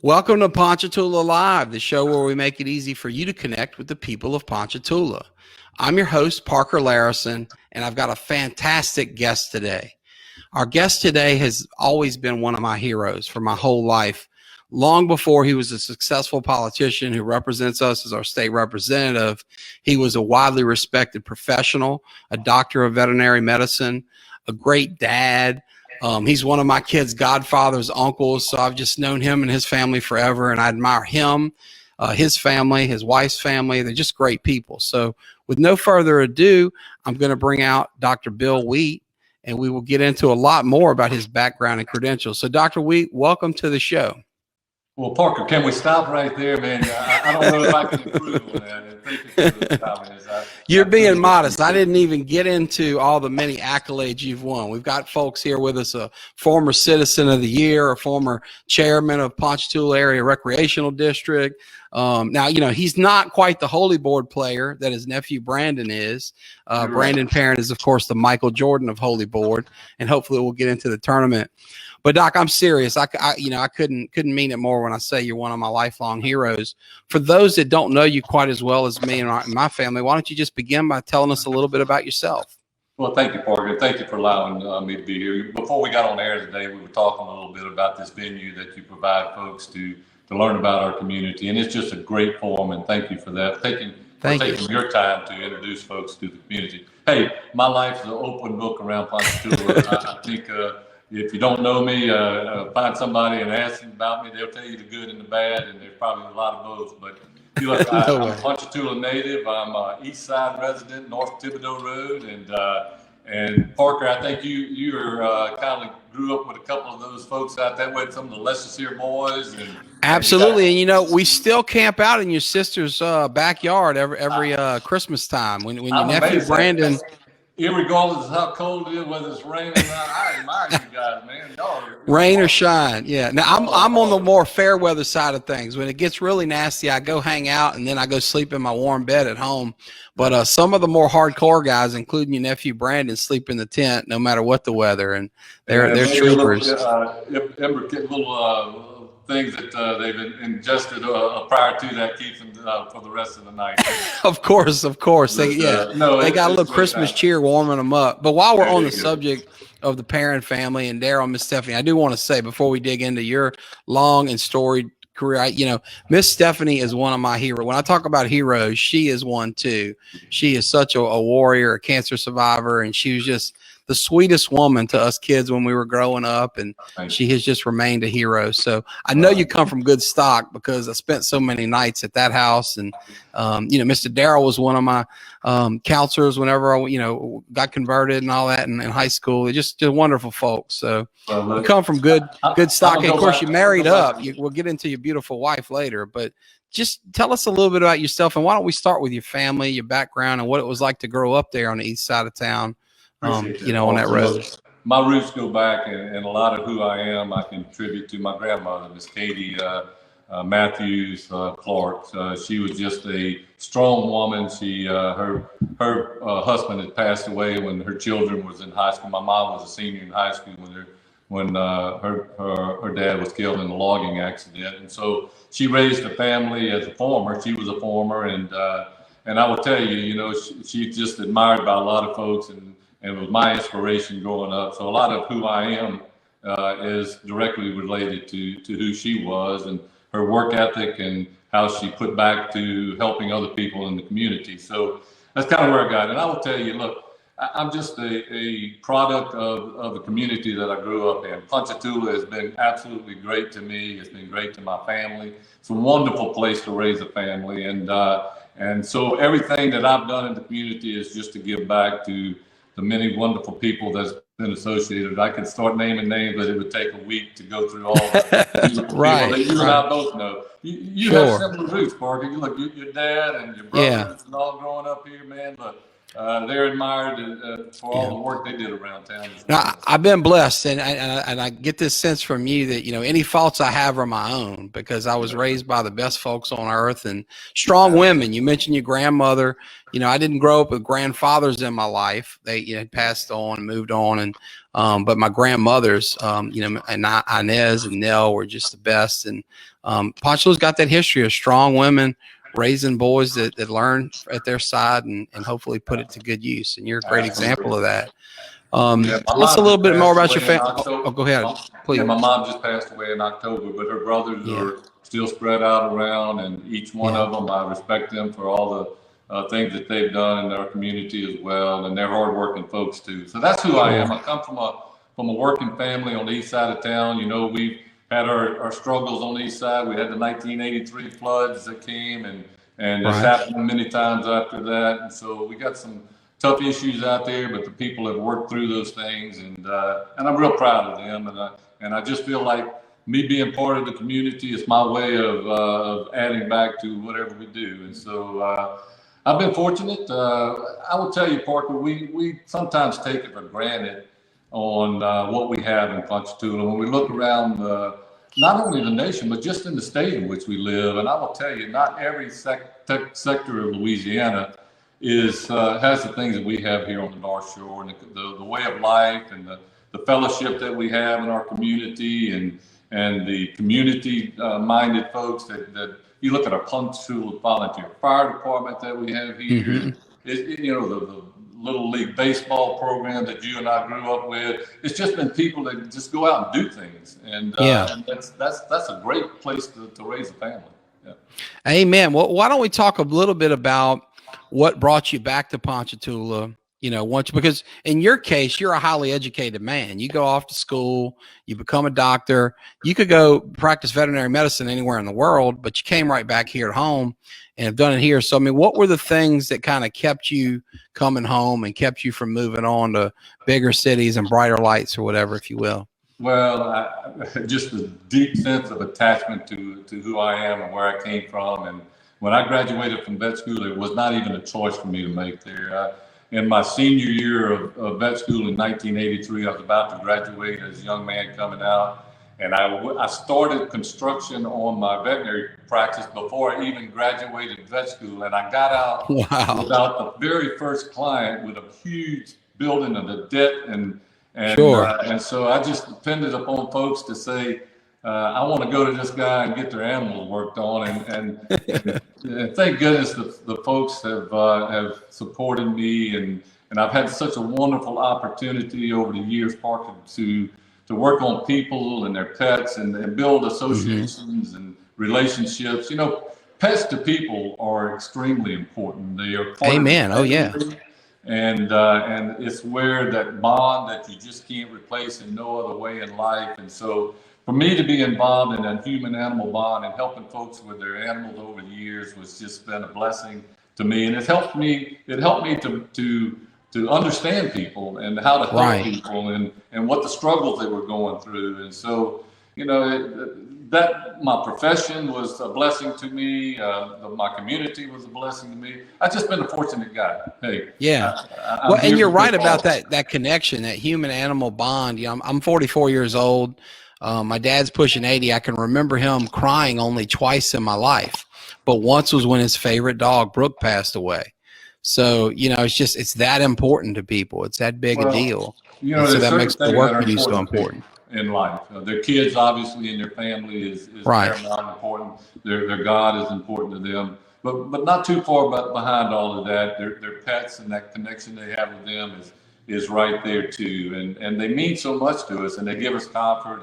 Welcome to Ponchatoula Live, the show where we make it easy for you to connect with the people of Ponchatoula. I'm your host, Parker Layrisson, and I've got a fantastic guest today. Our guest today has always been one of my heroes for my whole life. Long before he was a successful politician who represents us as our state representative, he was a widely respected professional, a doctor of veterinary medicine, a great dad. He's one of my kids' godfather's uncles, so I've just known him and his family forever, and I admire him, his family, his wife's family. They're just great people. So with no further ado, I'm going to bring out Dr. Bill Wheat, and we will get into a lot more about his background and credentials. So Dr. Wheat, welcome to the show. Well, Parker, can we stop right there, man? I don't know if I can improve on that. Thank you for the comments. You're being modest. I didn't even get into all the many accolades you've won. We've got folks here with us, a former Citizen of the Year, a former chairman of Ponchatoula Area Recreational District. Now, you know, he's not quite the Holy Board player that his nephew Brandon is. Brandon Parent is, of course, the Michael Jordan of Holy Board, and hopefully we'll get into the tournament. But Doc, I'm serious. I couldn't mean it more when I say you're one of my lifelong heroes. For those that don't know you quite as well as me and my family, why don't you just begin by telling us a little bit about yourself? Well, thank you, Parker. Thank you for allowing me to be here. Before we got on air today, we were talking a little bit about this venue that you provide folks to learn about our community, and it's just a great forum. And thank you for that. Taking your time to introduce folks to the community. Hey, my life is an open book around Ponchatoula. I think. If you don't know me, find somebody and ask them about me. They'll tell you the good and the bad, and there's probably a lot of both. But I'm a Ponchatoula native. I'm an East Side resident, North Thibodeau Road, and Parker, I think you kind of grew up with a couple of those folks out that way, some of the Leicester boys. Absolutely, and you know we still camp out in your sister's backyard every Christmas time when your nephew Brandon. Irregardless of how cold it is, whether it's raining or not, I admire you guys, man. Rain or shine, yeah. Now I'm on the more fair weather side of things. When it gets really nasty, I go hang out and then I go sleep in my warm bed at home. But some of the more hardcore guys, including your nephew Brandon, sleep in the tent no matter what the weather, and they're troopers. Little things that they've ingested prior to that keeps them for the rest of the night. Of course. They got a little Christmas cheer warming them up. But while we're on the subject of the Parent family and Daryl and Miss Stephanie, I do want to say before we dig into your long and storied career, Miss Stephanie is one of my heroes. When I talk about heroes, she is one too. She is such a warrior, a cancer survivor, and she was just the sweetest woman to us kids when we were growing up, and she has just remained a hero. So I know you come from good stock because I spent so many nights at that house, and Mr. Darrell was one of my counselors whenever I got converted and all that in high school. They're just wonderful folks. So you come from good stock, and of course you married up. We'll get into your beautiful wife later, but just tell us a little bit about yourself, and why don't we start with your family, your background, and what it was like to grow up there on the east side of town. On that road. My roots go back, and a lot of who I am, I can attribute to my grandmother, Miss Katie Matthews Clark. She was just a strong woman. She, her husband had passed away when her children was in high school. My mom was a senior in high school when her dad was killed in a logging accident, and so she raised a family as a farmer. She was a farmer, and I will tell you, she's just admired by a lot of folks, and was my inspiration growing up. So a lot of who I am is directly related to who she was and her work ethic and how she put back to helping other people in the community. So that's kind of where I got it. And I will tell you, look, I'm just a product of the community that I grew up in. Ponchatoula has been absolutely great to me. It's been great to my family. It's a wonderful place to raise a family. And so everything that I've done in the community is just to give back to the many wonderful people that's been associated. I could start naming names, but it would take a week to go through all the people that you and I both know. You have similar roots, Parker. Look, your dad and your brothers and all growing up here, man. Look, they're admired for all the work they did around town. Now, I've been blessed, and I get this sense from you that any faults I have are my own, because I was raised by the best folks on earth and strong women. You mentioned your grandmother. I didn't grow up with grandfathers in my life. They had passed on and moved on, and But my grandmothers, and Inez and Nell were just the best. And Ponchatoula's got that history of strong women raising boys that learn at their side and hopefully put it to good use. And you're a great example of that. Tell us a little bit more about your family. Oh, go ahead, please. Yeah, my mom just passed away in October, but her brothers are still spread out around, and each one of them, I respect them for all the things that they've done in our community as well, and they're hardworking folks too. So that's who I am. I come from a working family on the east side of town. We've had our struggles on the east side. We had the 1983 floods that came, and it's happened many times after that. And so we got some tough issues out there, but the people have worked through those things, and I'm real proud of them. And I just feel like me being part of the community is my way of adding back to whatever we do. And so I've been fortunate. I will tell you, Parker, we sometimes take it for granted on what we have in Ponchatoula. When we look around, not only the nation, but just in the state in which we live. And I will tell you, not every sector of Louisiana has the things that we have here on the North Shore, and the way of life, and the fellowship that we have in our community, and the community minded folks that you look at our Ponchatoula Volunteer Fire Department that we have here. The Little League baseball program that you and I grew up with. It's just been people that just go out and do things, and that's a great place to raise a family. Yeah. Amen. Well, why don't we talk a little bit about what brought you back to Ponchatoula? Because in your case, you're a highly educated man. You go off to school, you become a doctor, you could go practice veterinary medicine anywhere in the world, but you came right back here at home and have done it here. So, I mean, what were the things that kind of kept you coming home and kept you from moving on to bigger cities and brighter lights, or whatever, if you will? Well, just a deep sense of attachment to who I am and where I came from. And when I graduated from vet school, it was not even a choice for me to make there. In my senior year of vet school in 1983, I was about to graduate as a young man coming out. And I started construction on my veterinary practice before I even graduated vet school. And I got out without the very first client with a huge building and a debt. And so I just depended upon folks to say, I want to go to this guy and get their animals worked on. And thank goodness the folks have supported me. And I've had such a wonderful opportunity over the years, Parker, to work on people and their pets and build associations and relationships. Pets to people are extremely important. They are part of the family. And it's where that bond that you just can't replace in no other way in life. And so for me to be involved in that human-animal bond and helping folks with their animals over the years was just been a blessing to me. And it helped me to understand people and how to help people and what the struggles they were going through. And so, that my profession was a blessing to me. My community was a blessing to me. I've just been a fortunate guy. Hey. Yeah. And you're right about that connection, that human-animal bond. I'm 44 years old. My dad's pushing 80. I can remember him crying only twice in my life, but once was when his favorite dog, Brooke, passed away. So, it's that important to people. It's that big a deal. So that makes the work we do so important in life. Their kids, obviously, and their family is paramount important. Their God is important to them, but not too far behind all of that. Their pets and that connection they have with them is right there too. And they mean so much to us, and they give us comfort,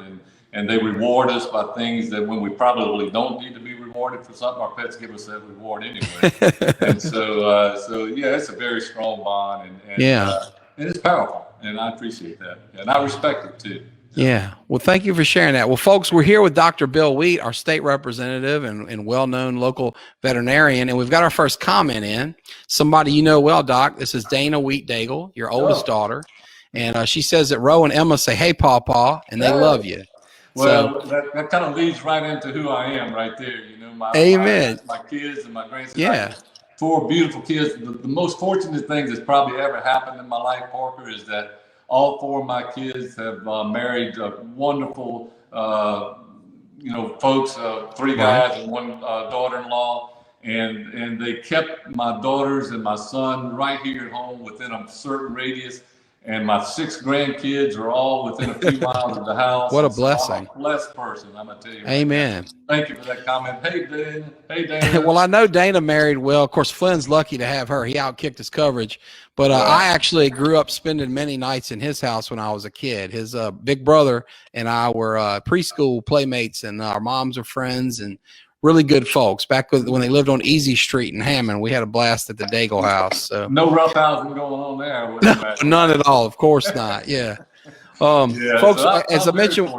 and they reward us by things that when we probably don't need to be rewarded for something, our pets give us that reward anyway. And so yeah, it's a very strong bond, and it's powerful, and I appreciate that, and I respect it too. Yeah. Well, thank you for sharing that. Well, folks, we're here with Dr. Bill Wheat, our state representative and well-known local veterinarian. And we've got our first comment in. Somebody you know well, Doc. This is Dana Wheat-Daigle, your oldest daughter. And she says that Ro and Emma say, "Hey, Pawpaw," and they love you. Well, that kind of leads right into who I am right there. My kids and my grandson. Yeah. 4 beautiful kids. The most fortunate thing that's probably ever happened in my life, Parker, is that all 4 of my kids have married wonderful, folks, 3 guys and 1 daughter-in-law. And they kept my daughters and my son right here at home within a certain radius. and my 6 grandkids are all within a few miles of the house. What a blessing. I'm a blessed person, I'm going to tell you. Amen. Thank you for that comment. Hey, Dana. Hey, Dana. Well, I know Dana married well. Of course, Flynn's lucky to have her. He outkicked his coverage. But I actually grew up spending many nights in his house when I was a kid. His big brother and I were preschool playmates, and our moms are friends and really good folks. Back when they lived on Easy Street in Hammond, we had a blast at the Daigle house. So no roughhousing going on there. None at all. Of course not. Yeah. Folks, so as I mentioned,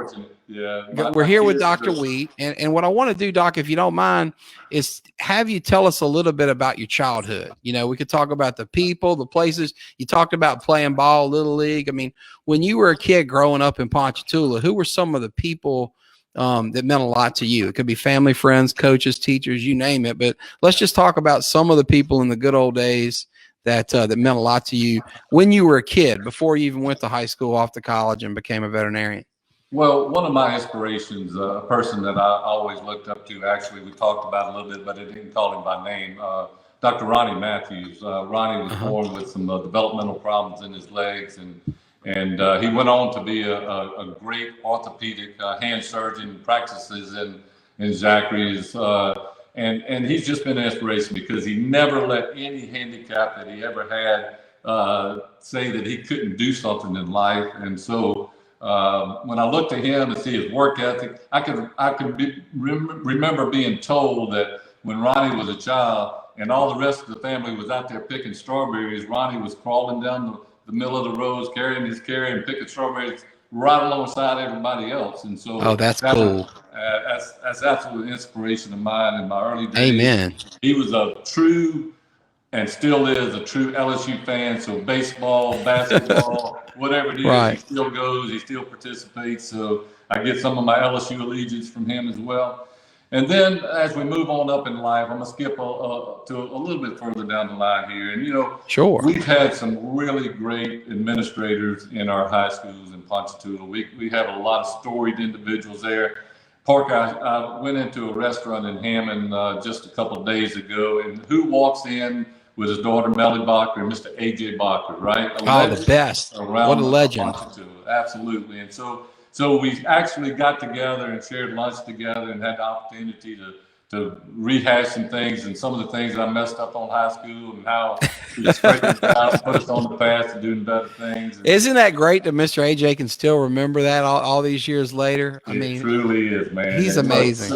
we're here with Dr. Wheat, and what I want to do, Doc, if you don't mind, is have you tell us a little bit about your childhood. You know, we could talk about the people, the places. You talked about playing ball, Little League. I mean, when you were a kid growing up in Ponchatoula, who were some of the people that meant a lot to you? It could be family, friends, coaches, teachers, you name it. But let's just talk about some of the people in the good old days that meant a lot to you when you were a kid, before you even went to high school, off to college, and became a veterinarian. Well, one of my inspirations, a person that I always looked up to, actually, we talked about a little bit, but I didn't call him by name, Dr. Ronnie Matthews. Ronnie was born with some developmental problems in his legs, and he went on to be a great orthopedic hand surgeon, practices in Zachary's, and he's just been an inspiration because he never let any handicap that he ever had say that he couldn't do something in life. And so when I looked at him and see his work ethic, I could remember being told that when Ronnie was a child and all the rest of the family was out there picking strawberries, Ronnie was crawling down the middle of the rows, carrying his carry and picking strawberries right alongside everybody else. And so that's cool. That's absolute inspiration of mine in my early days. Amen. He was a true, and still is, a true LSU fan. So baseball, basketball, whatever it is, he still goes, he still participates. So I get some of my LSU allegiance from him as well. And then as we move on up in life, I'm going to skip to a little bit further down the line here. And, you know, we've had some really great administrators in our high schools in Ponchatoula. We have a lot of storied individuals there. Parker, I went into a restaurant in Hammond just a couple of days ago, and who walks in with his daughter, Melly Bacher, and Mr. A.J. Bacher, right? The best. What a legend. Absolutely. And so we actually got together and shared lunch together and had the opportunity to rehash some things and some of the things I messed up on high school and how he straightened it out, put us on the path to doing better things. Isn't that great that Mr. AJ can still remember that all these years later? I mean, it truly is, man. He's amazing.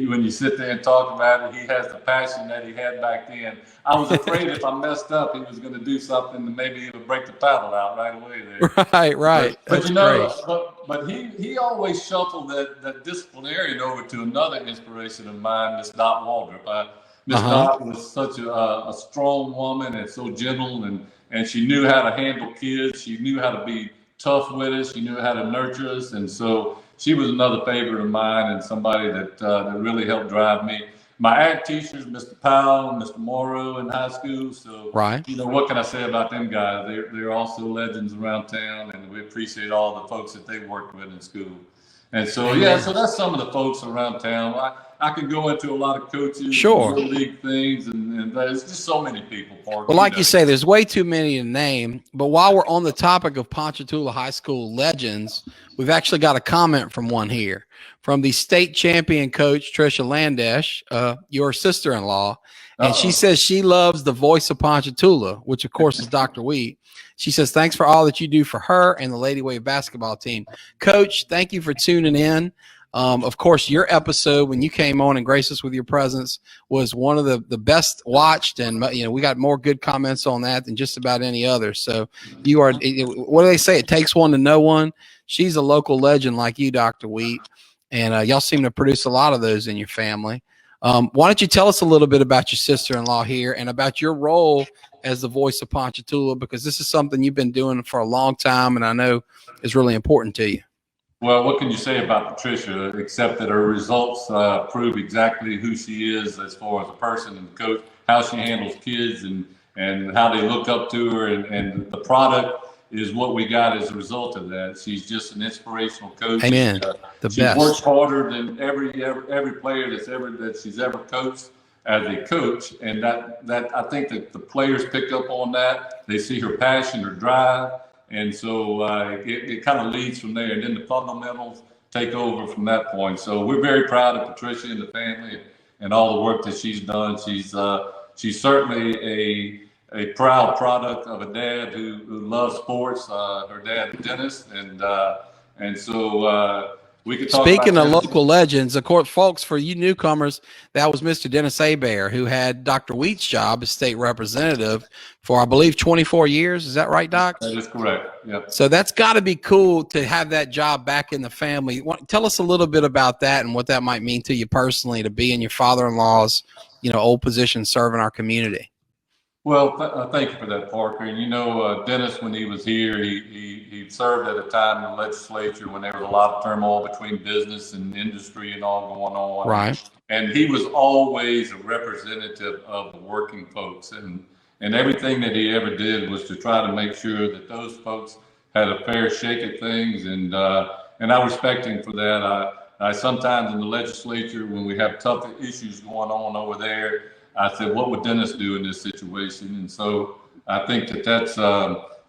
When you sit there and talk about it, he has the passion that he had back then. I was afraid if I messed up, he was going to do something and maybe he would break the paddle out right away there. Right. But you know, but he always shuffled that disciplinarian over to another inspiration of mine, Miss Dot Waldrop. Miss Dot was such a strong woman and so gentle, and she knew how to handle kids. She knew how to be tough with us. She knew how to nurture us. And so she was another favorite of mine and somebody that really helped drive me. My ag teachers, Mr. Powell, Mr. Morrow in high school. So, you know, what can I say about them guys? They're also legends around town, and we appreciate all the folks that they worked with in school. And so, so that's some of the folks around town. I could go into a lot of coaches, little league things, and there's just so many people. Parker, well, like you say, there's way too many to name. But while we're on the topic of Ponchatoula High School legends, we've actually got a comment from one here, from the state champion coach, Trisha Landesh, your sister-in-law. And she says she loves the voice of Ponchatoula, which, of course, is Dr. Wheat. She says, thanks for all that you do for her and the Lady Wave basketball team. Coach, thank you for tuning in. Of course, your episode when you came on and graced us with your presence was one of the best watched, and you know we got more good comments on that than just about any other. So you are, what do they say? It takes one to know one. She's a local legend like you, Dr. Wheat, and y'all seem to produce a lot of those in your family. Why don't you tell us a little bit about your sister-in-law here and about your role as the voice of Ponchatoula, because this is something you've been doing for a long time and I know is really important to you. Well, what can you say about Patricia, except that her results prove exactly who she is as far as a person and coach, how she handles kids and how they look up to her, and the product is what we got as a result of that. She's just an inspirational coach. Amen. She works harder than every player that she's ever coached as a coach, and that I think that the players pick up on that. They see her passion, her drive. And so it kind of leads from there, and then the fundamentals take over from that point. So we're very proud of Patricia and the family and all the work that she's done. She's certainly a proud product of a dad who loves sports. Her dad, Dennis, and so we could talk. Speaking of local legends, of course, folks, for you newcomers, that was Mr. Dennis Hebert, who had Dr. Wheat's job as state representative for, I believe, 24 years. Is that right, Doc? That is correct. Yeah. So that's got to be cool to have that job back in the family. Tell us a little bit about that and what that might mean to you personally, to be in your father-in-law's, old position serving our community. Well, thank you for that, Parker. And Dennis, when he was here, he served at a time in the legislature when there was a lot of turmoil between business and industry and all going on. Right. And he was always a representative of the working folks, and everything that he ever did was to try to make sure that those folks had a fair shake at things. And I respect him for that. I sometimes in the legislature, when we have tough issues going on over there, I said, what would Dennis do in this situation? And so I think that's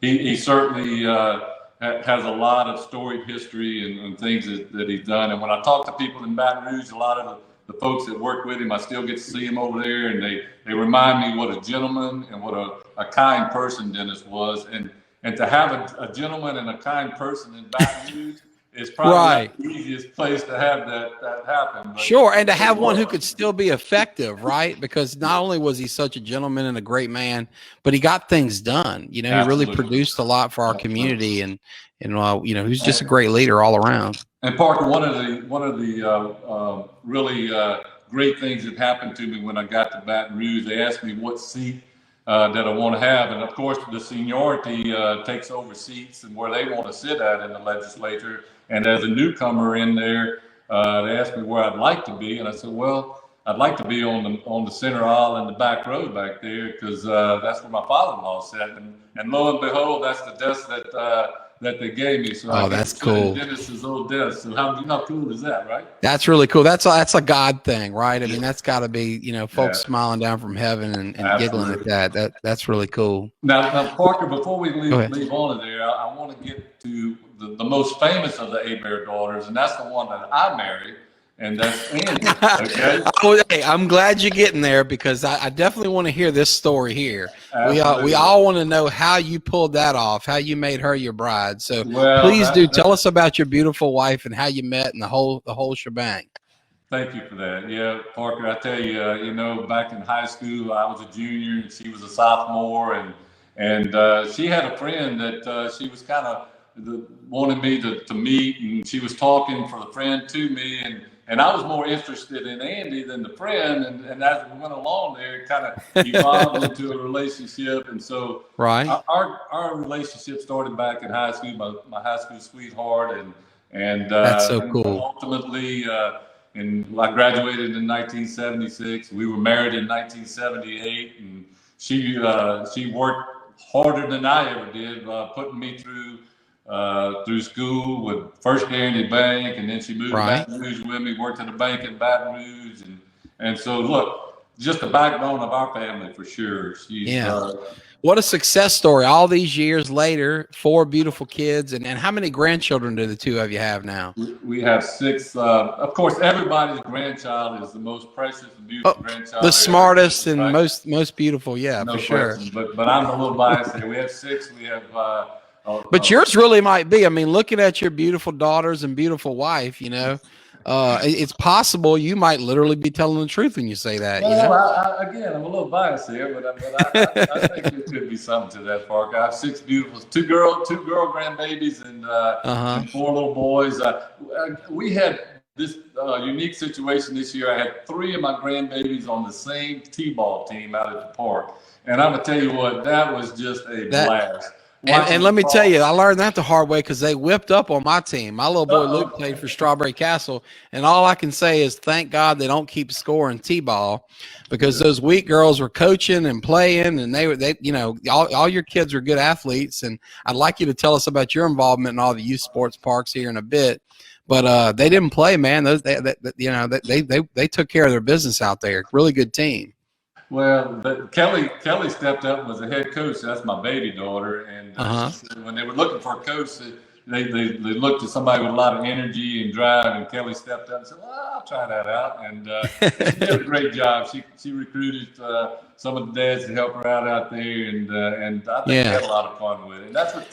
he certainly has a lot of storied history and things that he's done. And when I talk to people in Baton Rouge, a lot of the folks that work with him, I still get to see him over there, and they remind me what a gentleman and what a kind person Dennis was. And to have a gentleman and a kind person in Baton Rouge is probably right. the easiest place to have that happen. But sure, and to have one who could still be effective, right? Because not only was he such a gentleman and a great man, but he got things done. He really produced a lot for our community, and he's just a great leader all around. And Parker, one of the really great things that happened to me when I got to Baton Rouge, they asked me what seat that I want to have, and of course the seniority takes over seats and where they want to sit at in the legislature. And as a newcomer in there, they asked me where I'd like to be, and I said, well, I'd like to be on the center aisle in the back row back there, because that's where my father-in-law sat. And lo and behold, that's the desk that they gave me. So that's cool. Dennis's old desk. So how cool is that, right? That's really cool. That's a God thing, right? I mean, that's got to be, folks smiling down from heaven and giggling at that. That's really cool. Now, Parker, before we leave on to there, I want to get to the most famous of the Hebert daughters, and that's the one that I married, and that's Andy. Okay. Hey, I'm glad you're getting there, because I definitely want to hear this story here. We all want to know how you pulled that off, how you made her your bride. So please tell us about your beautiful wife and how you met and the whole shebang. Thank you for that. Yeah, Parker, I tell you, back in high school, I was a junior and she was a sophomore, and she had a friend that she was kind of wanted me to meet, and she was talking for the friend to me, and I was more interested in Andy than the friend, and as we went along there, it kind of evolved into a relationship. And so our relationship started back in high school, my high school sweetheart, and that's so cool. Ultimately, and I graduated in 1976. We were married in 1978, and she worked harder than I ever did, putting me through school with First Guaranty Bank, and then she moved to Baton Rouge with me, worked at a bank in Baton Rouge, and so look, just the backbone of our family for sure. What a success story! All these years later, 4 beautiful kids, and how many grandchildren do the two of you have now? We have 6. Of course, everybody's grandchild is the most precious and beautiful grandchild. The smartest and most beautiful, no, for sure. But I'm a little biased here. We have 6. We have. But yours really might be. I mean, looking at your beautiful daughters and beautiful wife, it's possible you might literally be telling the truth when you say that. Again, I'm a little biased here, but I think there could be something to that, Parker. I have 6 beautiful, two girl grandbabies, and 4 little boys. We had this unique situation this year. I had 3 of my grandbabies on the same t-ball team out at the park, and I'm gonna tell you what, that was just a blast. And let me tell you, I learned that the hard way, because they whipped up on my team. My little boy Luke played for Strawberry Castle, and all I can say is thank God they don't keep scoring t-ball, because those weak girls were coaching and playing, and they all your kids are good athletes. And I'd like you to tell us about your involvement in all the youth sports parks here in a bit. But they didn't play, man. They took care of their business out there. Really good team. Well, but Kelly stepped up and was a head coach. That's my baby daughter, and when they were looking for a coach, they looked at somebody with a lot of energy and drive, and Kelly stepped up and said, "Well, I'll try that out." And she did a great job. She recruited some of the dads to help her out there, and I think they had a lot of fun with it. And that's what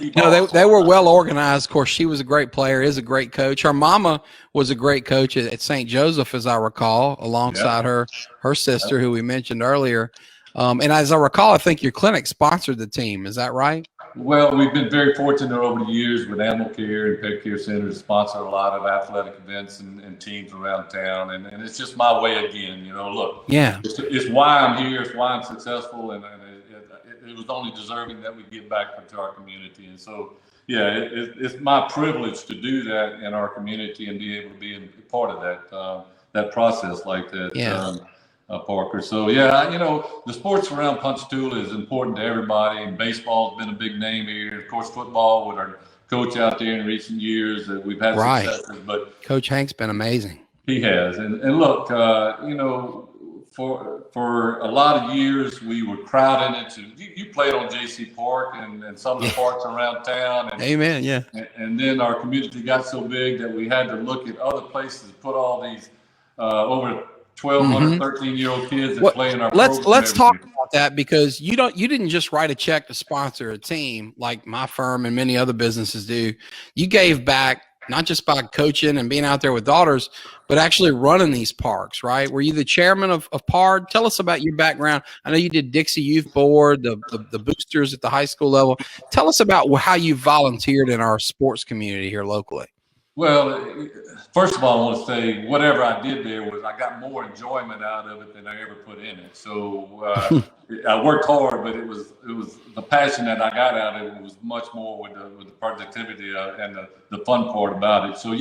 they were well organized. Of course, she was a great player, is a great coach. Her mama was a great coach at St. Joseph, as I recall, alongside her sister, who we mentioned earlier. And as I recall, I think your clinic sponsored the team. Is that right? Well, we've been very fortunate over the years with animal care and pet care centers to sponsor a lot of athletic events and teams around town. And it's just my way again, look, it's why I'm here. It's why I'm successful. And it was only deserving that we give back to our community. And so, it's my privilege to do that in our community and be able to be a part of that process like that. Parker. So, the sports around Ponchatoula is important to everybody, and baseball has been a big name here. Of course, football with our coach out there in recent years, we've had successes. But Coach Hank's been amazing. He has. And look, for a lot of years, we were crowding into – you played on J.C. Park and some of the parks around town. And, Amen, yeah. And then our community got so big that we had to look at other places to put all these over – 1,200, 13-year-old kids that play in our program. Let's talk about that, because you didn't just write a check to sponsor a team like my firm and many other businesses do. You gave back, not just by coaching and being out there with daughters, but actually running these parks, right? Were you the chairman of PARD? Tell us about your background. I know you did Dixie Youth Board, the boosters at the high school level. Tell us about how you volunteered in our sports community here locally. Well, first of all, I want to say whatever I did there was I got more enjoyment out of it than I ever put in it. So I worked hard, but it was the passion that I got out of it was much more with the productivity and the fun part about it. So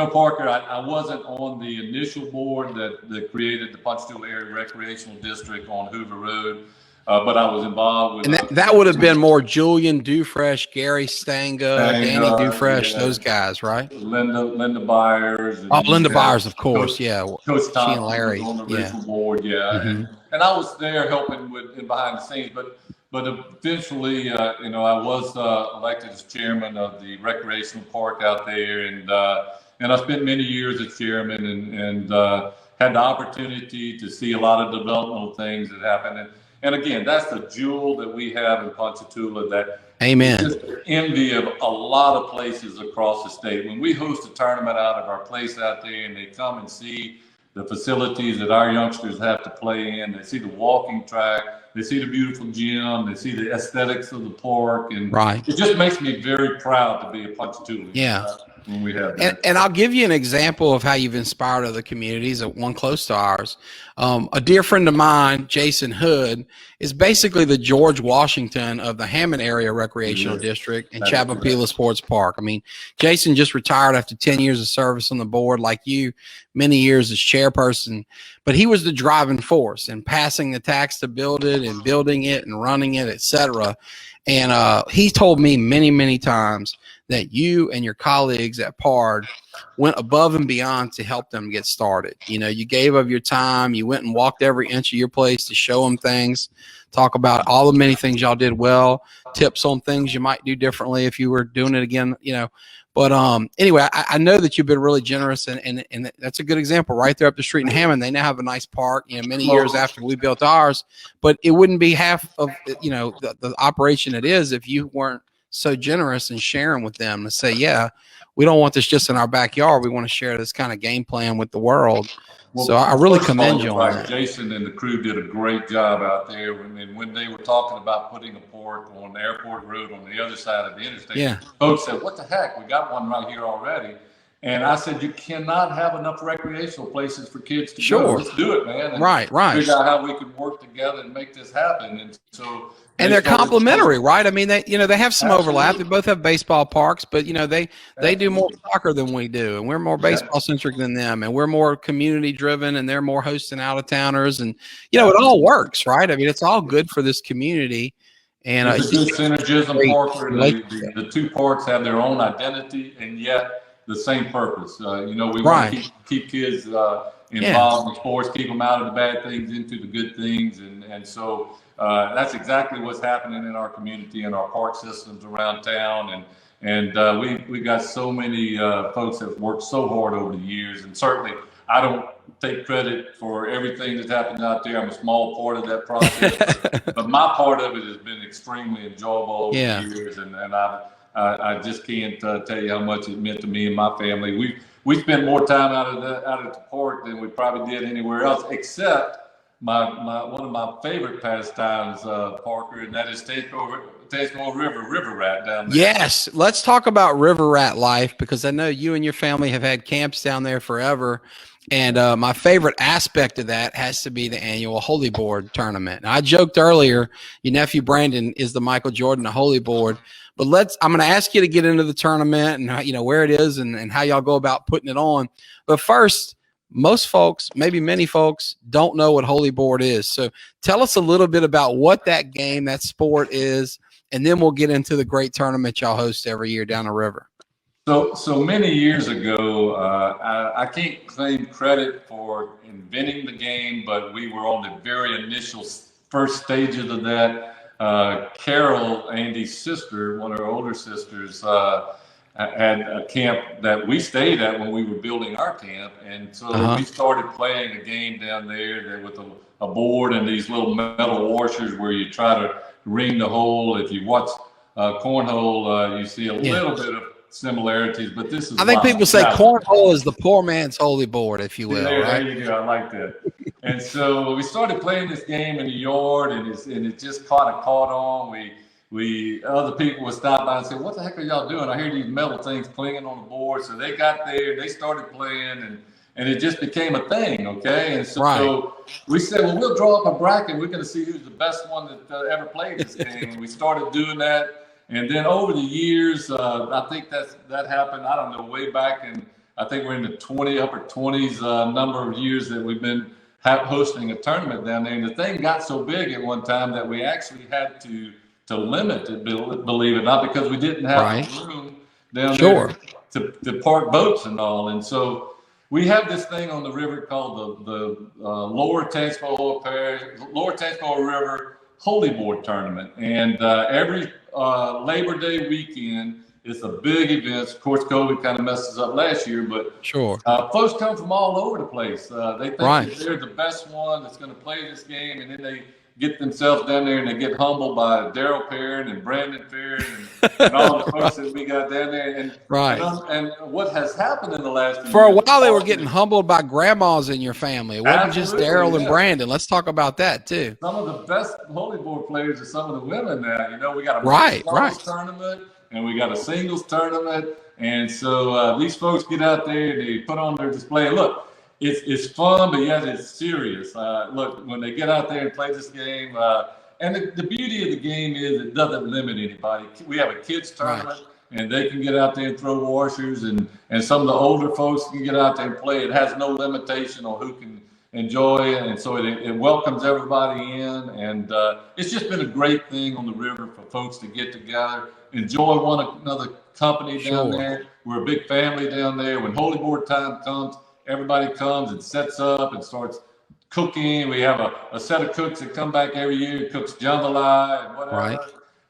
Parker, I wasn't on the initial board that created the Ponchatoula Area Recreational District on Hoover Road. But I was involved with. And that would have been more Julian Dufresh, Gary Stanga, Danny Dufresh, those guys, right? Linda Byers. Linda Byers, of course, Coach Tom and Larry, was on the original board, and I was there helping behind the scenes, but eventually, I was elected as chairman of the recreational park out there, and I spent many years as chairman and had the opportunity to see a lot of developmental things that happened. And again, that's the jewel that we have in Ponchatoula that Amen. is just envy of a lot of places across the state. When we host a tournament out of our place out there and they come and see the facilities that our youngsters have to play in, they see the walking track, they see the beautiful gym, they see the aesthetics of the park, and it just makes me very proud to be a Ponchatoula. When we have that. And I'll give you an example of how you've inspired other communities, one close to ours. A dear friend of mine, Jason Hood, is basically the George Washington of the Hammond Area Recreational District and Chavapila Sports Park. I mean, Jason just retired after 10 years of service on the board, like you, many years as chairperson. But he was the driving force in passing the tax to build it and building it and running it, et cetera. And he told me many, many times that you and your colleagues at PARD went above and beyond to help them get started. You gave of your time. You went and walked every inch of your place to show them things, talk about all the many things y'all did well, tips on things you might do differently if you were doing it again, But anyway, I know that you've been really generous, and that's a good example right there up the street in Hammond. They now have a nice park, many years after we built ours, but it wouldn't be half of, the operation it is if you weren't so generous and sharing with them to say, we don't want this just in our backyard. We want to share this kind of game plan with the world. Well, so I really commend you on that. Jason and the crew did a great job out there. When they were talking about putting a park on the airport road on the other side of the interstate, folks said, what the heck? We got one right here already. And I said, you cannot have enough recreational places for kids to go. Let's do it, man. And right. Figure out how we can work together and make this happen. And so, they're complementary, right? I mean, they have some overlap. They both have baseball parks, but they do more soccer than we do, and we're more baseball centric than them, and we're more community driven, and they're more hosting out of towners, and it all works, right? I mean, it's all good for this community. And it's a good synergism park where the two parks have their own identity and yet the same purpose. We want to keep kids involved in sports, keep them out of the bad things into the good things. And so that's exactly what's happening in our community and our park systems around town. And we got so many folks that have worked so hard over the years. And certainly I don't take credit for everything that's happened out there. I'm a small part of that process, but my part of it has been extremely enjoyable over the years. And I just can't tell you how much it meant to me and my family. We spent more time out at the park than we probably did anywhere else, except one of my favorite pastimes, Parker, and that is Tazewell River Rat down there. Yes, let's talk about river rat life, because I know you and your family have had camps down there forever. And my favorite aspect of that has to be the annual Holy Board tournament. Now, I joked earlier, your nephew Brandon is the Michael Jordan of Holy Board. But I'm going to ask you to get into the tournament and how, where it is and how y'all go about putting it on. But first, most folks, maybe many folks, don't know what Holy Board is. So tell us a little bit about what that game, that sport is, and then we'll get into the great tournament y'all host every year down the river. So many years ago, I can't claim credit for inventing the game, but we were on the very initial first stages of that. Carol, Andy's sister, one of her older sisters, had a camp that we stayed at when we were building our camp. And so we started playing a game down there with a board and these little metal washers where you try to ring the hole. If you watch cornhole, you see a little bit of similarities, but this is, I think people say cornhole is the poor man's holy board, if you will. There you go. I like that. And so we started playing this game in the yard, and it just caught on. We other people would stop by and say, "What the heck are y'all doing? I hear these metal things clinging on the board." So they got there and they started playing, and it just became a thing. Okay, and so we said, "Well, we'll draw up a bracket. We're going to see who's the best one that ever played this game." And we started doing that. And then over the years, I think that happened, I don't know, way back in, I think we're in the upper 20s number of years that we've been hosting a tournament down there. And the thing got so big at one time that we actually had to limit it, believe it or not, because we didn't have room down there to park boats and all. And so we have this thing on the river called the Lower Tangipahoa River Holy Board Tournament. And every Labor Day weekend, it's a big event. Of course, COVID kind of messes up last year, but folks come from all over the place. They think that they're the best one that's going to play this game, and then they get themselves down there and they get humbled by Daryl Perrin and Brandon Perrin and all the folks that we got down there. And what has happened in the last few for a years, while, they were getting humbled by grandmas in your family. It wasn't just Daryl and Brandon. Let's talk about that too. Some of the best Holy Board players are some of the women now. We got a doubles tournament and we got a singles tournament. And so these folks get out there and they put on their display. Look, it's fun, but yet it's serious. Look, when they get out there and play this game, and the beauty of the game is it doesn't limit anybody. We have a kids tournament, and they can get out there and throw washers, and some of the older folks can get out there and play. It has no limitation on who can enjoy it, and so it welcomes everybody in. And it's just been a great thing on the river for folks to get together, enjoy one another company down there. We're a big family down there. When Holy Board time comes, everybody comes and sets up and starts cooking. We have a set of cooks that come back every year and cooks jambalaya and whatever.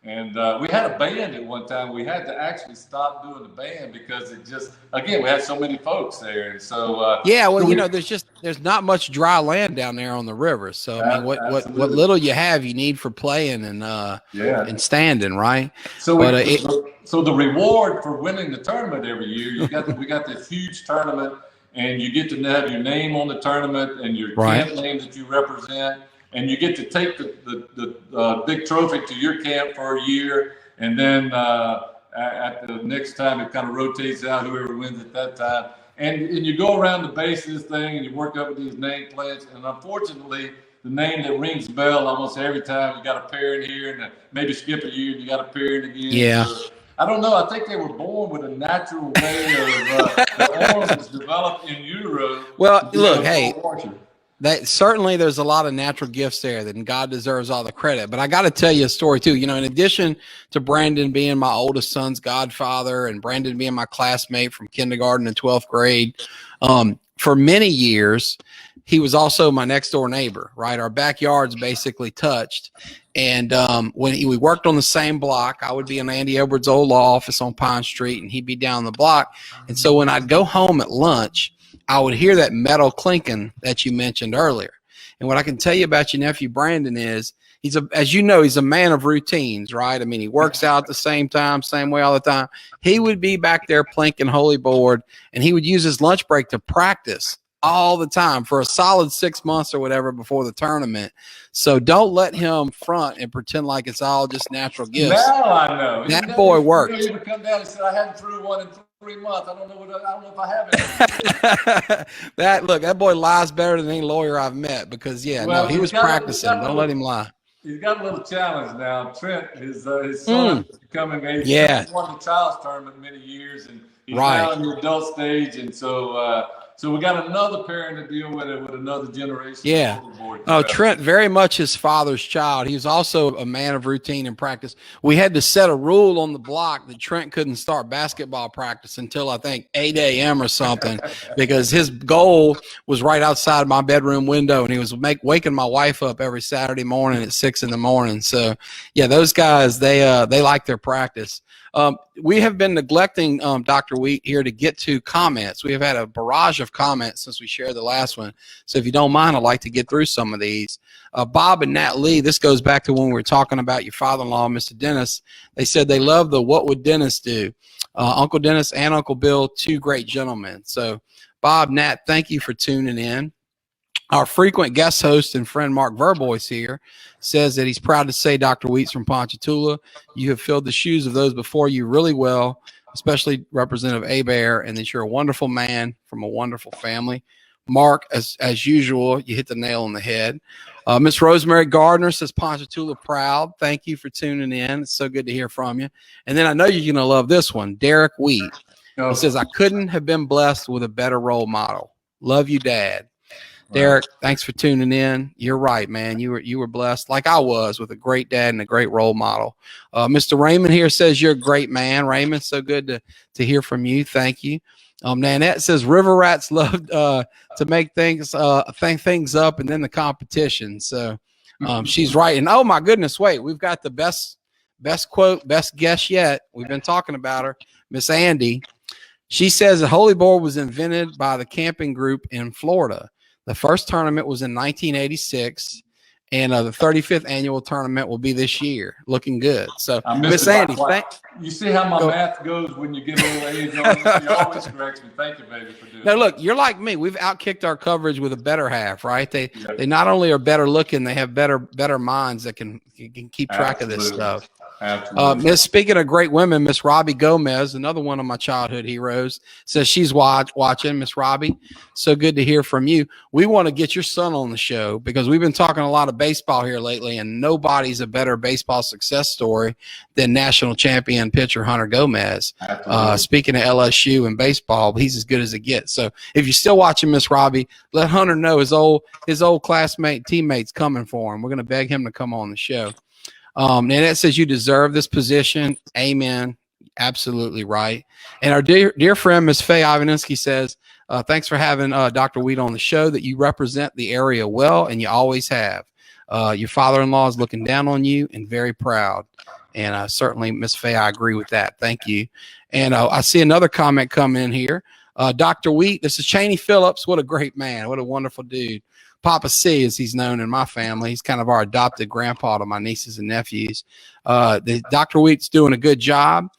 And we had a band at one time. We had to actually stop doing the band because it just, again, we had so many folks there. And so there's not much dry land down there on the river. So I mean, what little you have, you need for playing and standing, right? So so the reward for winning the tournament every year, we got this huge tournament. And you get to have your name on the tournament and your camp name that you represent, and you get to take the big trophy to your camp for a year, and then at the next time it kind of rotates out, whoever wins at that time, and you go around the base of this thing and you work up with these name plates, and unfortunately the name that rings the bell almost every time, you got a pair in here, and maybe skip a year and you got a pair in again. So, I don't know. I think they were born with a natural way of the arms developed in Europe. Well, look, hey, certainly there's a lot of natural gifts there, and God deserves all the credit. But I got to tell you a story too. In addition to Brandon being my oldest son's godfather and Brandon being my classmate from kindergarten and 12th grade, for many years, he was also my next door neighbor, right? Our backyards basically touched. And when we worked on the same block, I would be in Andy Edwards' old law office on Pine Street, and he'd be down the block. And so when I'd go home at lunch, I would hear that metal clinking that you mentioned earlier. And what I can tell you about your nephew Brandon is as you know, he's a man of routines, right? I mean, he works out at the same time, same way all the time. He would be back there plinking holy board, and he would use his lunch break to practice all the time for a solid 6 months or whatever before the tournament. So don't let him front and pretend like it's all just natural gifts. Now I know. That boy works. He would come down and said, I haven't threw one in 3 months. I don't know if I have it. That boy lies better than any lawyer I've met because, he was practicing. Don't let him lie. He's got a little challenge now. Trent, his son, is becoming a yeah. won the child's tournament many years, and he's now in the adult stage, and so we got another parent to deal with it with another generation. Yeah. Oh, Trent, very much his father's child. He was also a man of routine and practice. We had to set a rule on the block that Trent couldn't start basketball practice until I think 8 a.m. or something because his goal was right outside my bedroom window, and he was waking my wife up every Saturday morning at 6 a.m. So, yeah, those guys, they like their practice. We have been neglecting, Dr. Wheat, here to get to comments. We have had a barrage of comments since we shared the last one. So if you don't mind, I'd like to get through some of these. Bob and Nat Lee, this goes back to when we were talking about your father-in-law, Mr. Dennis. They said they love the What Would Dennis Do? Uncle Dennis and Uncle Bill, two great gentlemen. So Bob, Nat, thank you for tuning in. Our frequent guest host and friend Mark Verbois here says that he's proud to say, Dr. Wheats from Ponchatoula, you have filled the shoes of those before you really well, especially Representative Abear, and that you're a wonderful man from a wonderful family. Mark, as usual, you hit the nail on the head. Miss Rosemary Gardner says, Ponchatoula proud. Thank you for tuning in. It's so good to hear from you. And then I know you're going to love this one, Derek Wheat. He says, I couldn't have been blessed with a better role model. Love you, Dad. Derek, thanks for tuning in. You're right, man. You were blessed, like I was, with a great dad and a great role model. Mr. Raymond here says you're a great man. Raymond, so good to hear from you. Thank you. Nanette says River Rats love to make things think things up and then the competition. So she's right. And oh my goodness, wait, we've got the best quote, best guess yet. We've been talking about her, Miss Andy. She says the Holy Board was invented by the camping group in Florida. The first tournament was in 1986, and the 35th annual tournament will be this year. Looking good. So, Miss Andy, you see how my math goes when you get a little age on it? You always correct me. Thank you, baby, for doing that. Now, look, you're like me. We've outkicked our coverage with a better half, right? They not only are better looking, they have better minds that can keep track of this stuff. Speaking of great women, Miss Robbie Gomez, another one of my childhood heroes, says she's watching. Miss Robbie, so good to hear from you. We want to get your son on the show because we've been talking a lot of baseball here lately, and nobody's a better baseball success story than national champion pitcher Hunter Gomez. Speaking of LSU and baseball, he's as good as it gets. So if you're still watching, Miss Robbie, let Hunter know his old classmate teammates coming for him. We're going to beg him to come on the show. Nanette says you deserve this position. Amen. Absolutely right. And our dear friend, Miss Faye Ivaninsky says, thanks for having Dr. Wheat on the show, that you represent the area well, and you always have. Your father-in-law is looking down on you and very proud. And certainly, Miss Faye, I agree with that. Thank you. And I see another comment come in here. Dr. Wheat, this is Cheney Phillips. What a great man. What a wonderful dude. Papa C, as he's known in my family. He's kind of our adopted grandpa to my nieces and nephews. Dr. Wheat's doing a good job.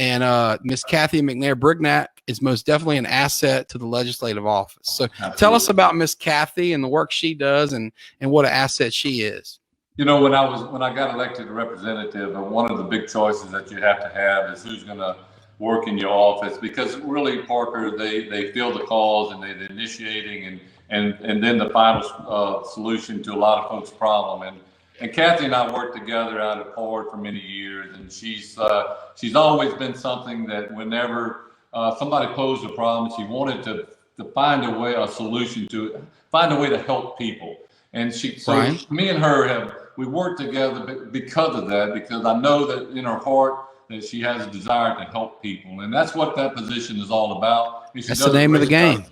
And Miss Kathy McNair Brignac is most definitely an asset to the legislative office. So Absolutely. Tell us about Miss Kathy and the work she does and what an asset she is. You know, when I got elected representative, one of the big choices that you have to have is who's going to work in your office, because really, Parker, they field the calls and they're initiating and then the final solution to a lot of folks' problem. And Kathy and I worked together out at Ford for many years, and she's always been something that whenever somebody posed a problem, she wanted to find a solution to it, find a way to help people. And me and her we worked together because of that, because I know that in her heart that she has a desire to help people, and that's what that position is all about. That's the name of the game.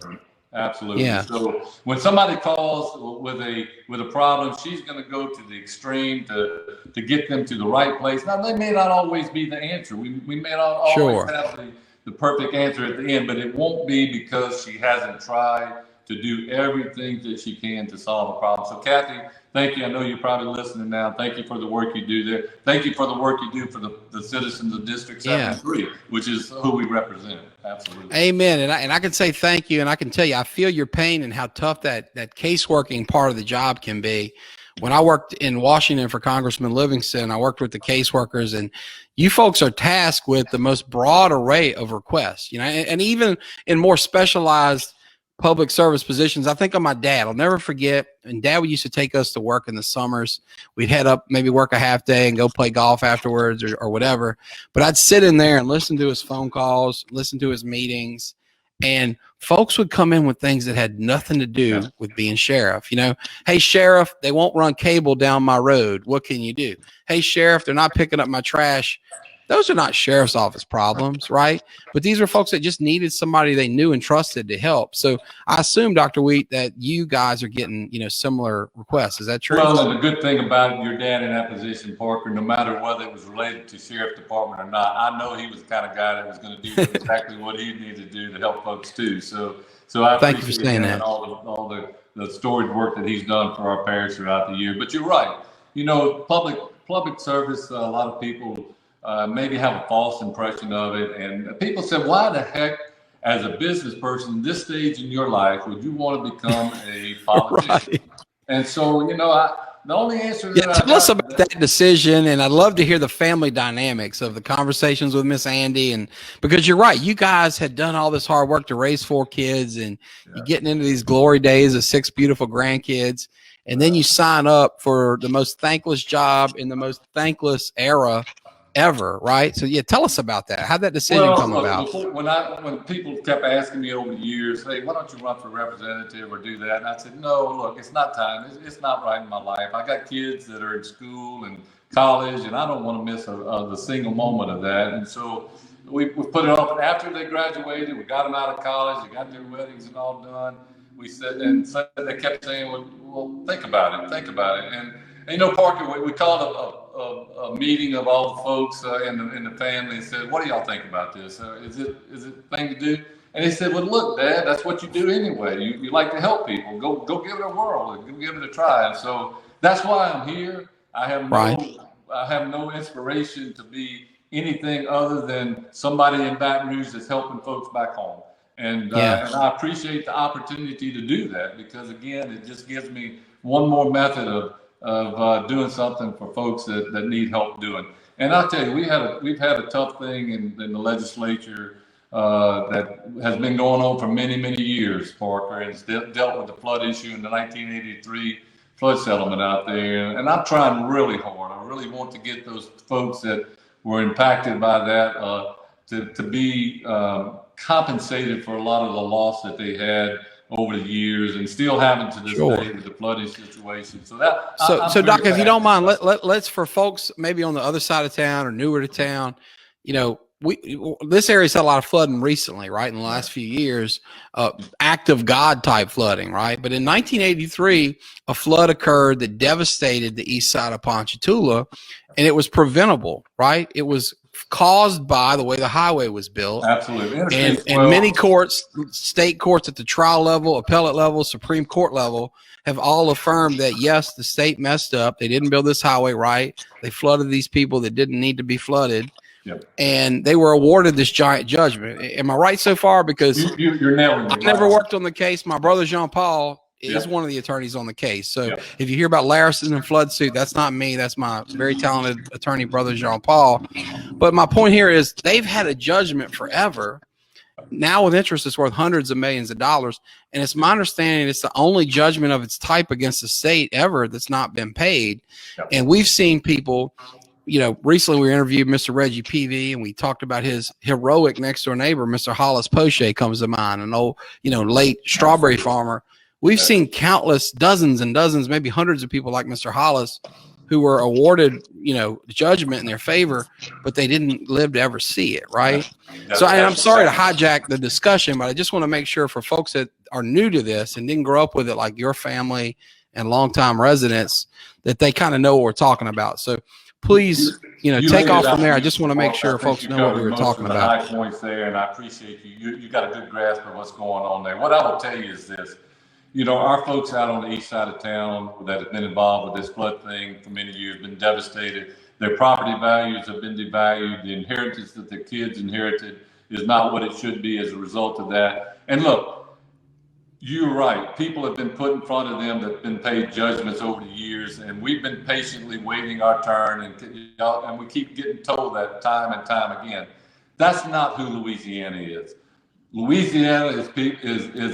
Absolutely. Yeah. So when somebody calls with a problem, she's going to go to the extreme to get them to the right place. Now, they may not always be the answer. We may not always have the perfect answer at the end, but it won't be because she hasn't tried to do everything that she can to solve a problem. So, Kathy, thank you. I know you're probably listening now. Thank you for the work you do there. Thank you for the work you do for the citizens of District 73, which is who we represent. Absolutely. Amen. And I can say thank you. And I can tell you, I feel your pain and how tough that caseworking part of the job can be. When I worked in Washington for Congressman Livingston, I worked with the caseworkers, and you folks are tasked with the most broad array of requests, and even in more specialized public service positions. I think of my dad. I'll never forget. And Dad used to take us to work in the summers. We'd head up, maybe work a half day and go play golf afterwards or whatever. But I'd sit in there and listen to his phone calls, listen to his meetings. And folks would come in with things that had nothing to do with being sheriff. Hey, sheriff, they won't run cable down my road. What can you do? Hey, sheriff, they're not picking up my trash. Those are not sheriff's office problems, right? But these are folks that just needed somebody they knew and trusted to help. So I assume, Dr. Wheat, that you guys are getting, similar requests. Is that true? Well, and the good thing about your dad in that position, Parker, no matter whether it was related to sheriff department or not, I know he was the kind of guy that was going to do exactly what he needed to do to help folks too. So I thank you for saying that. And all the storied work that he's done for our parish throughout the year. But you're right. Public service, a lot of people maybe have a false impression of it. And people said, why the heck, as a business person, this stage in your life, would you want to become a politician? Right. And so, the only answer that tell us about that decision. And I'd love to hear the family dynamics of the conversations with Miss Andy. And because you're right, you guys had done all this hard work to raise 4 kids, and you're getting into these glory days of 6 beautiful grandkids. And then you sign up for the most thankless job in the most thankless era ever, right? So tell us about that. How'd that decision come about? When people kept asking me over the years, hey, why don't you run for representative or do that? And I said, no, look, it's not time. It's not right in my life. I got kids that are in school and college, and I don't want to miss the single moment of that. And so we put it off. And after they graduated, we got them out of college, they got their weddings and all done. We said, and so they kept saying, well, think about it. And Parker, we called a meeting of all the folks in the family and said, what do y'all think about this? Is it a thing to do? And they said, well, look, Dad, that's what you do anyway. You like to help people. Go give it a whirl. Go give it a try. And so that's why I'm here. I have no inspiration to be anything other than somebody in Baton Rouge that's helping folks back home. And I appreciate the opportunity to do that because, again, it just gives me one more method of doing something for folks that need help doing. And I'll tell you, we've had a tough thing in the legislature that has been going on for many, many years, Parker, and it's dealt with the flood issue in the 1983 flood settlement out there. And I'm trying really hard. I really want to get those folks that were impacted by that to be compensated for a lot of the loss that they had over the years, and still having to this day with the flooding situation. So Doc, if you don't mind, let's for folks maybe on the other side of town or newer to town, this area's had a lot of flooding recently, right? In the last few years, act of God type flooding, right? But in 1983, a flood occurred that devastated the east side of Ponchatoula, and it was preventable, right? It was caused by the way the highway was built. Absolutely. And many courts, state courts at the trial level, appellate level, Supreme Court level, have all affirmed that, yes, the state messed up. They didn't build this highway right. They flooded these people that didn't need to be flooded. Yep. And they were awarded this giant judgment. Am I right so far? Because you're nailing it. I've never worked on the case. My brother Jean-Paul is one of the attorneys on the case. So if you hear about Layrisson and flood suit, that's not me. That's my very talented attorney brother Jean-Paul. But my point here is they've had a judgment forever. Now with interest, it's worth hundreds of millions of dollars. And it's my understanding it's the only judgment of its type against the state ever that's not been paid. And we've seen people, recently we interviewed Mr. Reggie Peavy, and we talked about his heroic next door neighbor, Mr. Hollis Poche comes to mind, an old, late strawberry farmer. We've seen countless dozens and dozens, maybe hundreds of people like Mr. Hollis who were awarded, judgment in their favor, but they didn't live to ever see it, right? So I'm sorry to hijack the discussion, but I just want to make sure for folks that are new to this and didn't grow up with it like your family and longtime residents, that they kind of know what we're talking about. So please, take off from there. I just want to make sure folks know what we were talking about. High points there, and I appreciate you. You got a good grasp of what's going on there. What I will tell you is this. Our folks out on the east side of town that have been involved with this flood thing for many years, been devastated. Their property values have been devalued. The inheritance that their kids inherited is not what it should be as a result of that. And look, you're right. People have been put in front of them that have been paid judgments over the years, and we've been patiently waiting our turn, and we keep getting told that time and time again. That's not who Louisiana is. Louisiana is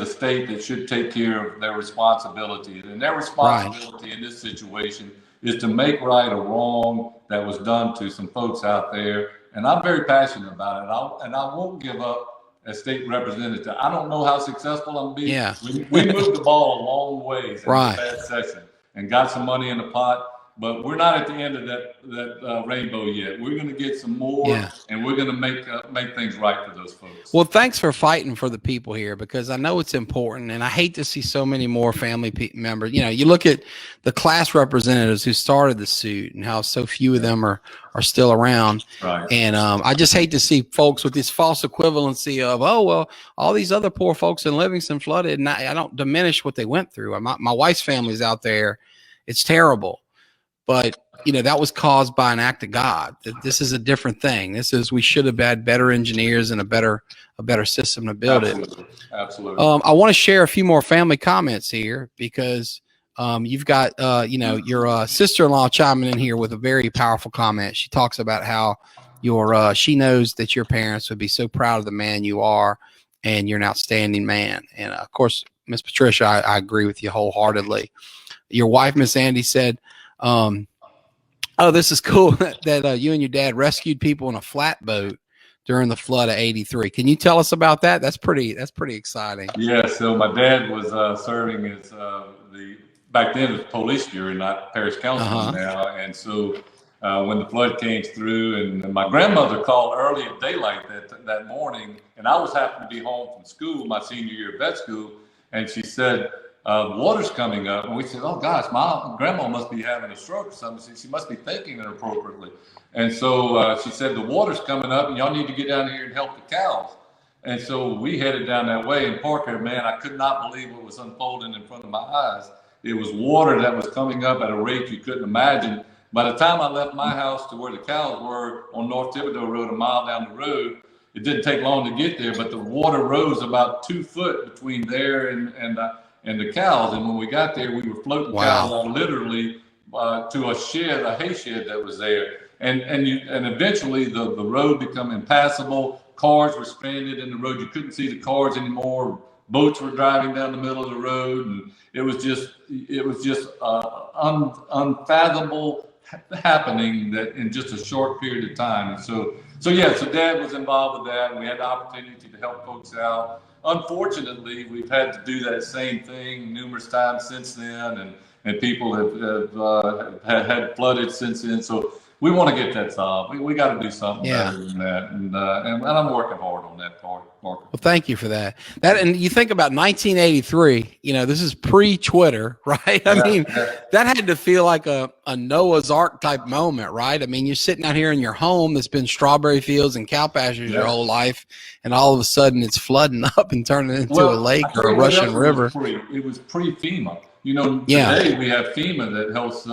a state that should take care of their responsibilities, and their responsibility in this situation is to make right a wrong that was done to some folks out there. And I'm very passionate about it, and I won't give up as state representative. I don't know how successful I'm being. Yeah. We moved the ball a long ways in the past session and got some money in the pot. But we're not at the end of that rainbow yet. We're going to get some more, and we're going to make things right for those folks. Well, thanks for fighting for the people here, because I know it's important, and I hate to see so many more family members. You look at the class representatives who started the suit and how so few of them are still around. Right. And I just hate to see folks with this false equivalency of, oh, well, all these other poor folks in Livingston flooded, and I don't diminish what they went through. My wife's family's out there. It's terrible. But, that was caused by an act of God. This is a different thing. We should have had better engineers and a better system to build it. Absolutely. I want to share a few more family comments here, because you've got, your sister-in-law chiming in here with a very powerful comment. She talks about how she knows that your parents would be so proud of the man you are, and you're an outstanding man. And of course, Miss Patricia, I agree with you wholeheartedly. Your wife, Miss Andy, said, oh, this is cool that you and your dad rescued people in a flatboat during the flood of '83. Can you tell us about that? That's pretty exciting. Yeah. So my dad was serving as back then it was police jury, not parish councilman now. And so when the flood came through, and my grandmother called early at daylight that morning, and I was happened to be home from school, my senior year of vet school, and she said, water's coming up. And we said, oh gosh, my grandma must be having a stroke or something. She must be thinking inappropriately. And so she said, the water's coming up and y'all need to get down here and help the cows. And so we headed down that way. And Parker, man, I could not believe what was unfolding in front of my eyes. It was water that was coming up at a rate you couldn't imagine. By the time I left my house to where the cows were on North Thibodeau Road, a mile down the road, it didn't take long to get there, but the water rose about 2 foot between there and the cows. And when we got there, we were floating cows on literally to a hay shed that was there. And eventually the road became impassable. Cars were stranded in the road. You couldn't see the cars anymore. Boats were driving down the middle of the road, and it was just unfathomable happening that in just a short period of time. And so Dad was involved with that, and we had the opportunity to help folks out. Unfortunately, we've had to do that same thing numerous times since then, and people have had flooded since then. So we want to get that solved. We got to do something better than that, and I'm working hard on that part, Parker. Well, thank you for that. And you think about 1983. This is pre-Twitter, right? I mean, that had to feel like a Noah's Ark type moment, right? I mean, you're sitting out here in your home that's been strawberry fields and cow pastures your whole life, and all of a sudden it's flooding up and turning into a lake or a rushing river. It was pre-FEMA. Today we have FEMA that helps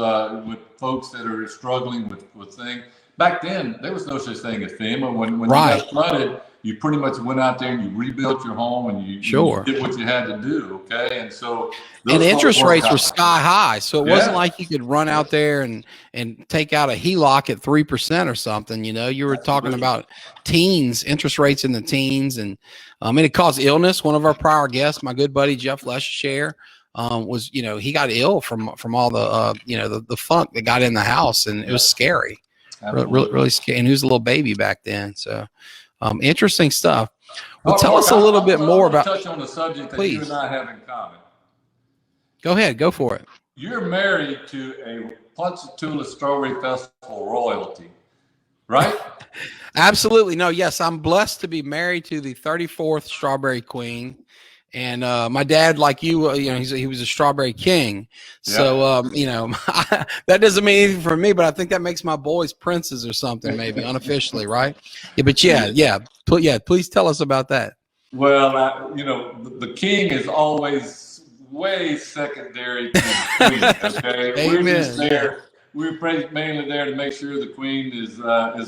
with folks that are struggling with things. Back then, there was no such thing as FEMA. When you got flooded, you pretty much went out there and you rebuilt your home and you did what you had to do. Okay, and so interest rates were sky high, so it wasn't like you could run out there and take out a HELOC at 3% or something. You were talking about interest rates in the teens, and it caused illness. One of our prior guests, my good buddy Jeff Leschere, was he got ill from all the the funk that got in the house, and it was scary, really scary. And he was a little baby back then, so interesting stuff. Well, tell us a little bit more about. Touch on the subject that you and I have in common. Go ahead, go for it. you're married to a Ponchatoula Strawberry Festival royalty, right? Absolutely. No, yes, I'm blessed to be married to the 34th Strawberry Queen. And my dad, like you, he was a Strawberry King. So, that doesn't mean anything for me, but I think that makes my boys princes or something, maybe unofficially, right? Yeah, but please tell us about that. Well, the king is always way secondary to the queen. Okay, Amen. We're just there. We're mainly there to make sure the queen is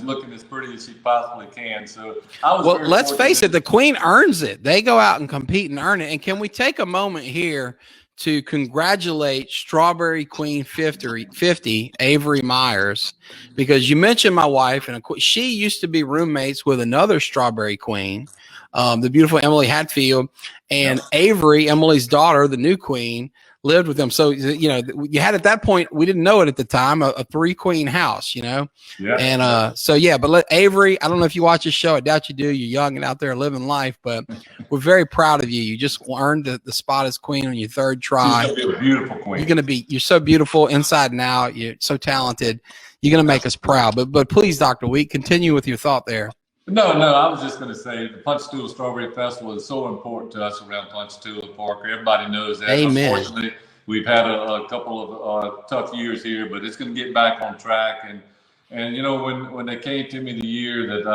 looking as pretty as she possibly can. So let's face it, the queen earns it. They go out and compete and earn it. And can we take a moment here to congratulate Strawberry Queen 50 Avery Myers, because you mentioned my wife, and she used to be roommates with another Strawberry Queen, the beautiful Emily Hatfield, and Avery, Emily's daughter, the new queen, lived with them. So, you had at that point, we didn't know it at the time, a 3-queen house, Yeah. And but Avery, I don't know if you watch this show. I doubt you do. You're young and out there living life, but we're very proud of you. You just earned the spot as queen on your 3rd try. She's gonna be a beautiful queen. You're so beautiful inside and out. You're so talented. You're going to make us proud. But please, Dr. Wheat, continue with your thought there. No, I was just going to say the Ponchatoula Strawberry Festival is so important to us around Ponchatoula, Parker. Everybody knows that. Amen. Unfortunately, we've had a couple of tough years here, but it's going to get back on track. And when they came to me the year that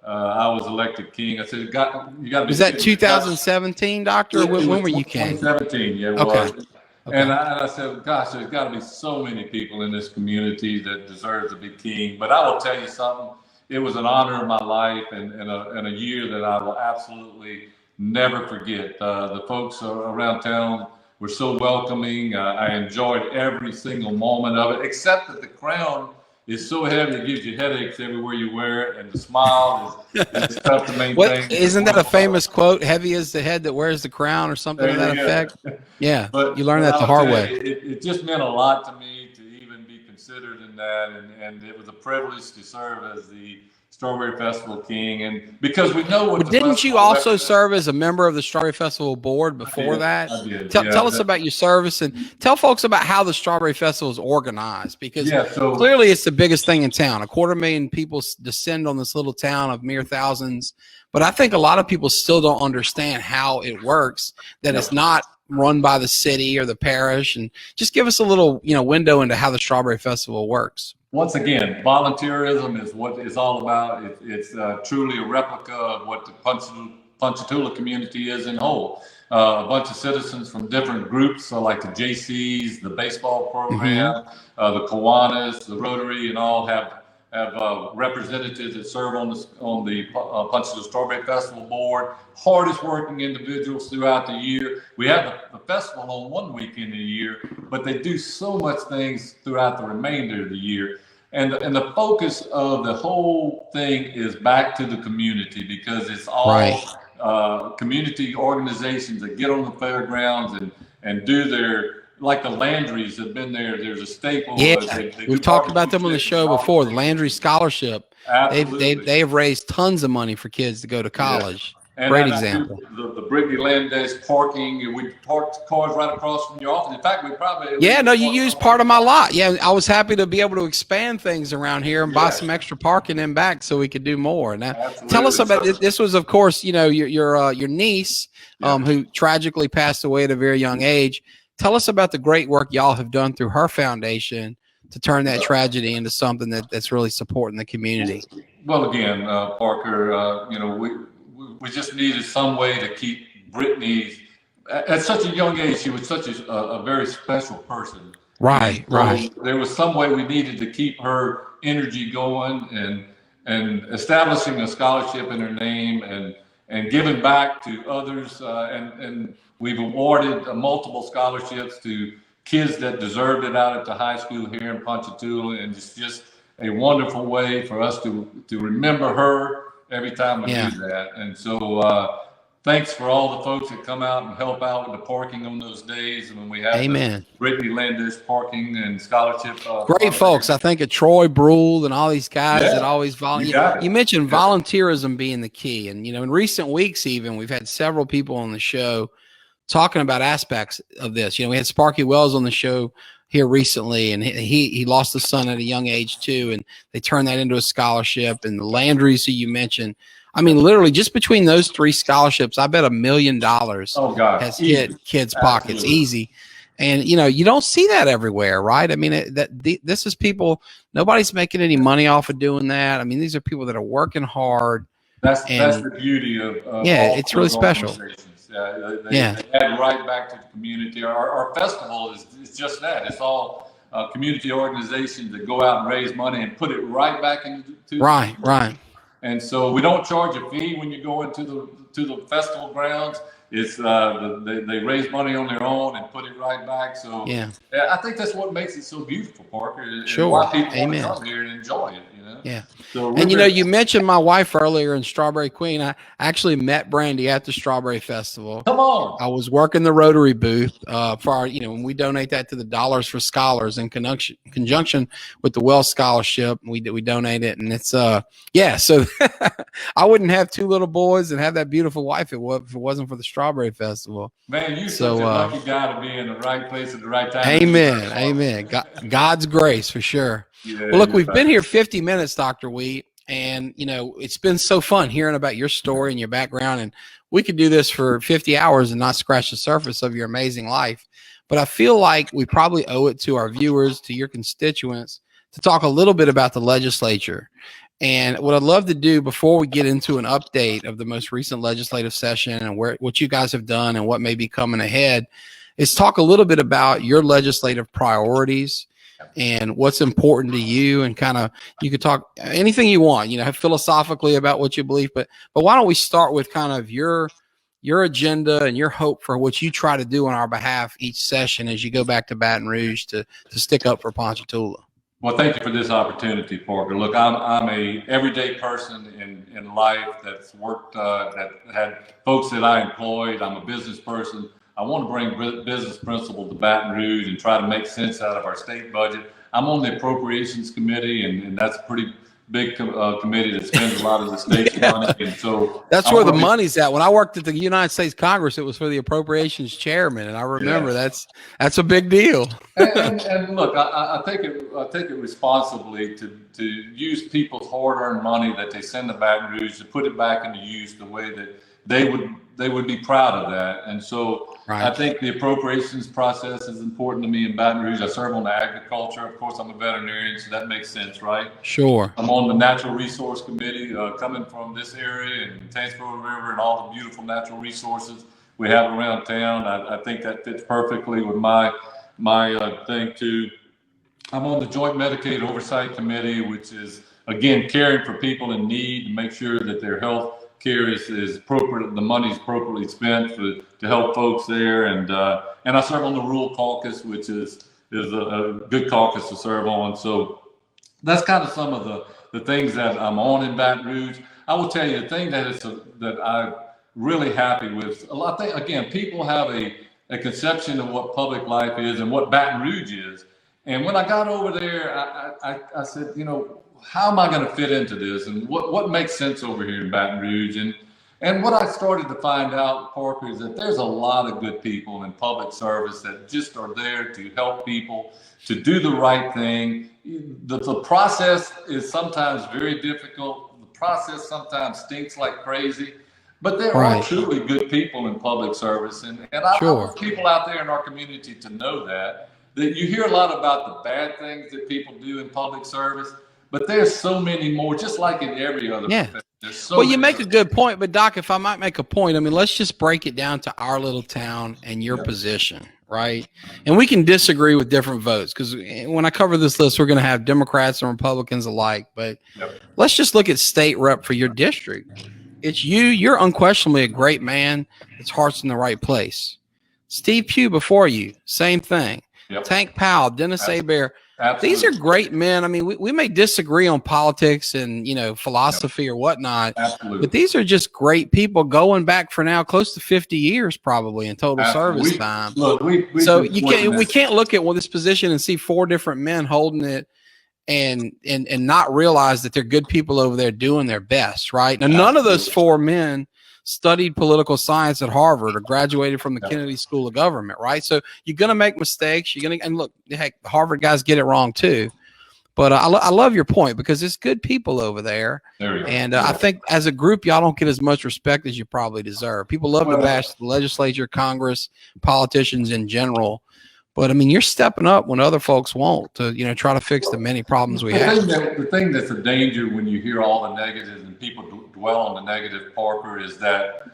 I was elected king, I said, you got to be. Was that 2017, Doctor? When were you king? 2017, yeah. Okay. And I said, gosh, there's got to be so many people in this community that deserve to be king. But I will tell you something. It was an honor of my life and a year that I will absolutely never forget. The folks around town were so welcoming. I enjoyed every single moment of it, except that the crown is so heavy it gives you headaches everywhere you wear it, and the smile is tough to maintain. Isn't that a famous quote? Heavy is the head that wears the crown, or something to that effect? Yeah, but you learn that the hard way. It just meant a lot to me to even be considered in that, and it was a privilege to serve as the Strawberry Festival King, and because we know what. But didn't you also serve as a member of the Strawberry Festival board before that? I did. Tell us about your service, and tell folks about how the Strawberry Festival is organized, because clearly it's the biggest thing in town. 250,000 people descend on this little town of mere thousands, but I think a lot of people still don't understand how it works. That it's not run by the city or the parish, and just give us a little window into how the Strawberry Festival works. Once again, volunteerism is what it's all about. It's truly a replica of what the Ponchatoula community is in whole. A bunch of citizens from different groups, like the JCs, the baseball program, the Kiwanis, the Rotary, and all have representatives that serve on the Ponchatoula Strawberry Festival board. Hardest working individuals throughout the year. We have the festival on one weekend a year, but they do so much things throughout the remainder of the year. And the focus of the whole thing is back to the community, because it's all community organizations that get on the fairgrounds and do their, like the Landrys have been there. There's a staple. Yeah, we've talked about them on the show before. The Landry Scholarship. They have raised tons of money for kids to go to college. And great example. The Brittany Landis parking. We parked cars right across from your office. In fact, we probably. You used part of my lot. Yeah, I was happy to be able to expand things around here and buy some extra parking in back so we could do more. Now, tell us about this. Was, of course, your niece, who tragically passed away at a very young age. Tell us about the great work y'all have done through her foundation to turn that tragedy into something that's really supporting the community. Well, again, Parker, we just needed some way to keep Brittany at such a young age. She was such a very special person. Right. There was some way we needed to keep her energy going and establishing a scholarship in her name and giving back to others. And we've awarded multiple scholarships to kids that deserved it out at the high school here in Ponchatoula. And it's just a wonderful way for us to remember her every time we do that. And so thanks for all the folks that come out and help out with the parking on those days. And when we have the Brittany Landis parking and scholarship. Great folks. I think of Troy Brule and all these guys that always volunteer. You mentioned volunteerism being the key. And, in recent weeks even, we've had several people on the show talking about aspects of this. We had Sparky Wells on the show here recently, and he lost a son at a young age too, and they turned that into a scholarship. And the Landrys, who you mentioned, I mean, literally just between those 3 scholarships, I bet $1 million has hit kids' pockets. Easy. And you don't see that everywhere, right? I mean, this is people. Nobody's making any money off of doing that. I mean, these are people that are working hard. That's the beauty of it's really special. They add right back to the community. Our festival is just that. It's all community organizations that go out and raise money and put it right back into right. And so we don't charge a fee when you go into the festival grounds. It's they raise money on their own and put it right back. So I think that's what makes it so beautiful, Parker. Sure. Why people want to come here and enjoy it. Yeah. So and you mentioned my wife earlier in Strawberry Queen. I actually met Brandy at the Strawberry Festival. Come on. I was working the Rotary booth for our, when we donate that to the Dollars for Scholars in conjunction with the Wells Scholarship. We donate it, and it's so I wouldn't have 2 little boys and have that beautiful wife if it wasn't for the Strawberry Festival. Man, you're such a lucky guy to be in the right place at the right time. Amen. God's grace for sure. Yeah, well, look, we've been here 50 minutes, Dr. Wheat, and, it's been so fun hearing about your story and your background, and we could do this for 50 hours and not scratch the surface of your amazing life. But I feel like we probably owe it to our viewers, to your constituents, to talk a little bit about the legislature. And what I'd love to do before we get into an update of the most recent legislative session and what you guys have done and what may be coming ahead is talk a little bit about your legislative priorities and what's important to you, and kind of you could talk anything you want, philosophically about what you believe, but why don't we start with kind of your agenda and your hope for what you try to do on our behalf each session as you go back to Baton Rouge to stick up for Ponchatoula. Well, thank you for this opportunity, Parker. Look, I'm a everyday person in life that's worked, that had folks that I employed. I'm a business person. I want to bring business principle to Baton Rouge and try to make sense out of our state budget. I'm on the appropriations committee, and that's a pretty big committee that spends a lot of the state's money. And so that's where the money's at. When I worked at the United States Congress, it was for the appropriations chairman, and I remember that's a big deal. and look, I take it responsibly to use people's hard-earned money that they send to Baton Rouge to put it back into use the way that they would be proud of that. And so I think the appropriations process is important to me in Baton Rouge. I serve on the agriculture. Of course, I'm a veterinarian, so that makes sense, right? Sure. I'm on the Natural Resource Committee, coming from this area and Tangipahoa River and all the beautiful natural resources we have around town. I think that fits perfectly with my thing too. I'm on the Joint Medicaid Oversight Committee, which is, again, caring for people in need to make sure that their health care is appropriate, the money is appropriately spent to help folks there, and I serve on the Rural Caucus, which is a good caucus to serve on. So that's kind of some of the things that I'm on in Baton Rouge. I will tell you the thing that I'm really happy with. I think again, people have a conception of what public life is and what Baton Rouge is. And when I got over there, I said, how am I going to fit into this, and what makes sense over here in Baton Rouge? And what I started to find out, Parker, is that there's a lot of good people in public service that just are there to help people, to do the right thing. The process is sometimes very difficult. The process sometimes stinks like crazy, but there are truly good people in public service. And I want people out there in our community to know that you hear a lot about the bad things that people do in public service, but there's so many more, just like in every other profession. Well, you make a good point, but Doc, if I might make a point, I mean, let's just break it down to our little town and your position, right? And we can disagree with different votes, because when I cover this list, we're going to have Democrats and Republicans alike, but let's just look at state rep for your district. It's you're unquestionably a great man. His heart's in the right place. Steve Pugh before you, same thing. Tank Powell, Dennis Hebert. Absolutely. These are great men. I mean, we may disagree on politics and, philosophy or whatnot, but these are just great people going back for now close to 50 years probably in total service time. Look, we can't look at this position and see 4 different men holding it and not realize that they're good people over there doing their best, right? Now, none of those 4 men studied political science at Harvard or graduated from the Kennedy School of Government, right? So you're going to make mistakes. And look, heck, Harvard guys get it wrong too. But I love your point, because it's good people over there. And I think as a group, y'all don't get as much respect as you probably deserve. People love to bash the legislature, Congress, politicians in general. But I mean, you're stepping up when other folks won't, to, you know, try to fix the many problems we have. The thing that's a danger when you hear all the negatives and people dwell on the negative, Parker, is that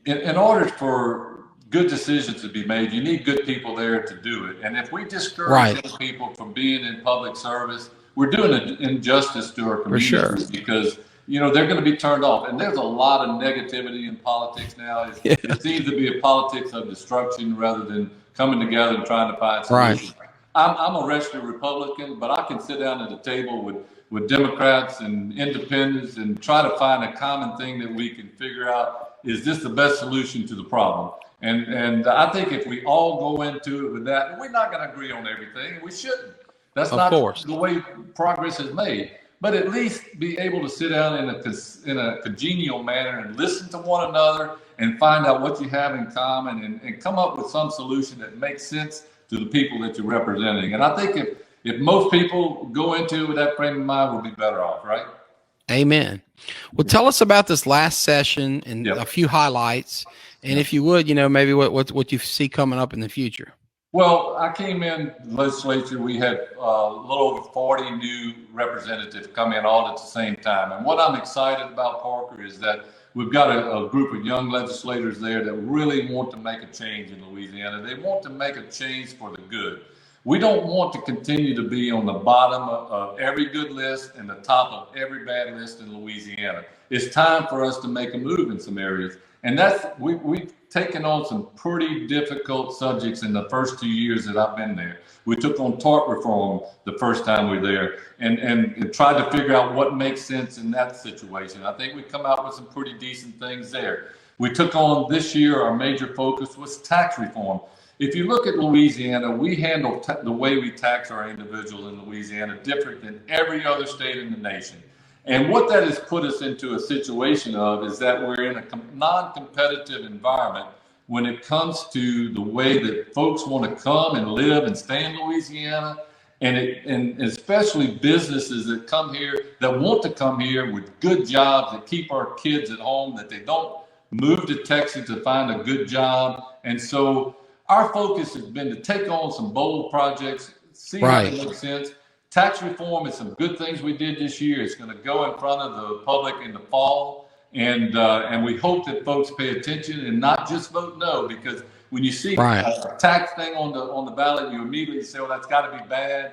in order for good decisions to be made, you need good people there to do it. And if we discourage those people from being in public service, we're doing an injustice to our communities, because, you know, they're going to be turned off. And there's a lot of negativity in politics now. It seems to be a politics of destruction rather than coming together and trying to find solutions. I'm a registered Republican, but I can sit down at a table with Democrats and independents and try to find a common thing that we can figure out, is this the best solution to the problem? And I think if we all go into it with that, and we're not going to agree on everything, we shouldn't. That's not the way progress is made. But at least be able to sit down in a congenial manner and listen to one another and find out what you have in common, and come up with some solution that makes sense to the people that you're representing. And I think if most people go into it with that frame of mind, we'll be better off, right? Amen. Well, tell us about this last session and a few highlights. And if you would, you know, maybe what you see coming up in the future. Well, I came in the legislature. We had a little over 40 new representatives come in all at the same time. And what I'm excited about, Parker, is that we've got a group of young legislators there that really want to make a change in Louisiana. They want to make a change for the good. We don't want to continue to be on the bottom of every good list and the top of every bad list in Louisiana. It's time for us to make a move in some areas. And we've taken on some pretty difficult subjects in the first 2 years that I've been there. We took on tort reform the first time we were there, and tried to figure out what makes sense in that situation. I think we come out with some pretty decent things there. We took on this year, our major focus was tax reform. If you look at Louisiana, we handle the way we tax our individuals in Louisiana different than every other state in the nation. And what that has put us into a situation of is that we're in a non-competitive environment when it comes to the way that folks want to come and live and stay in Louisiana, and especially businesses that come here, that want to come here with good jobs, that keep our kids at home, that they don't move to Texas to find a good job. And so our focus has been to take on some bold projects, see how it makes sense. Tax reform is some good things we did this year. It's going to go in front of the public in the fall, and we hope that folks pay attention and not just vote no, because when you see a tax thing on the ballot, you immediately say, "Well, that's got to be bad."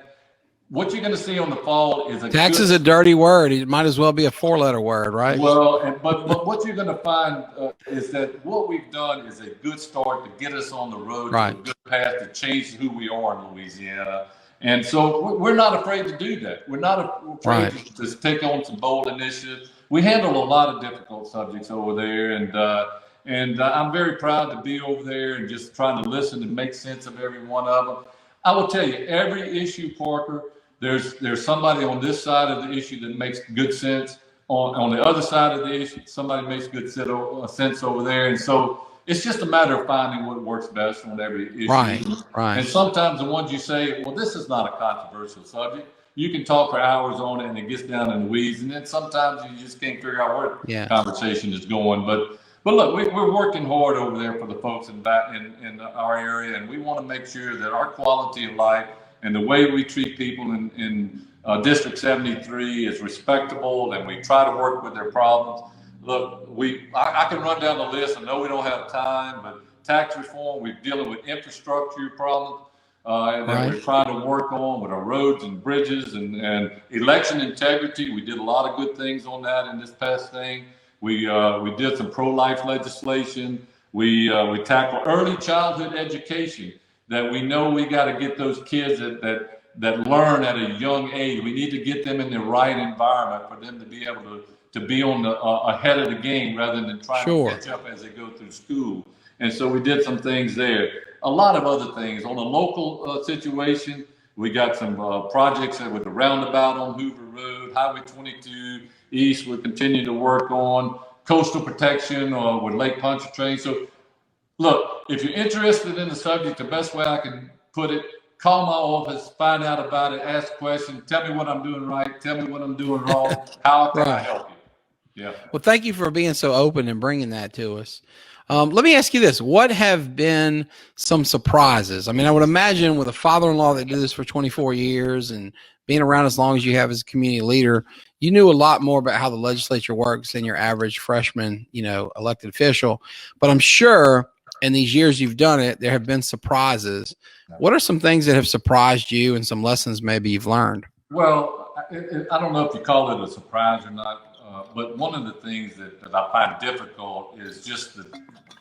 What you're going to see on the fall is tax is a dirty word. It might as well be a 4-letter word, right? Well, but what you're going to find is that what we've done is a good start to get us on the road to a good path to change who we are in Louisiana. And so we're not afraid to do that. We're not afraid to take on some bold initiatives. We handle a lot of difficult subjects over there, and I'm very proud to be over there and just trying to listen and make sense of every one of them. I will tell you, every issue, Parker, there's somebody on this side of the issue that makes good sense. On the other side of the issue, somebody makes good sense over there, and so it's just a matter of finding what works best on every issue. Right. And sometimes the ones you say, well, this is not a controversial subject, you can talk for hours on it and it gets down in the weeds. And then sometimes you just can't figure out where the conversation is going. But look, we're working hard over there for the folks in our area. And we want to make sure that our quality of life and the way we treat people in District 73 is respectable, and we try to work with their problems. Look, I can run down the list. I know we don't have time, but tax reform, we're dealing with infrastructure problems that we're trying to work on with our roads and bridges, and election integrity. We did a lot of good things on that in this past thing. We did some pro-life legislation. We tackled early childhood education, that we know we got to get those kids that learn at a young age. We need to get them in the right environment for them to be able to be on the ahead of the game rather than trying to catch up as they go through school. And so we did some things there. A lot of other things. On the local situation, we got some projects with the roundabout on Hoover Road, Highway 22 East we're continuing to work on. coastal protection or with Lake Pontchartrain. So look, if you're interested in the subject, the best way I can put it, call my office, find out about it, ask questions, tell me what I'm doing right, tell me what I'm doing wrong, how can I help you? Yeah. Well, thank you for being so open and bringing that to us. Let me ask you this. What have been some surprises? I mean, I would imagine with a father-in-law that did this for 24 years and being around as long as you have as a community leader, you knew a lot more about how the legislature works than your average freshman, elected official. But I'm sure in these years you've done it, there have been surprises. What are some things that have surprised you and some lessons maybe you've learned? Well, I don't know if you call it a surprise or not. But one of the things that I find difficult is just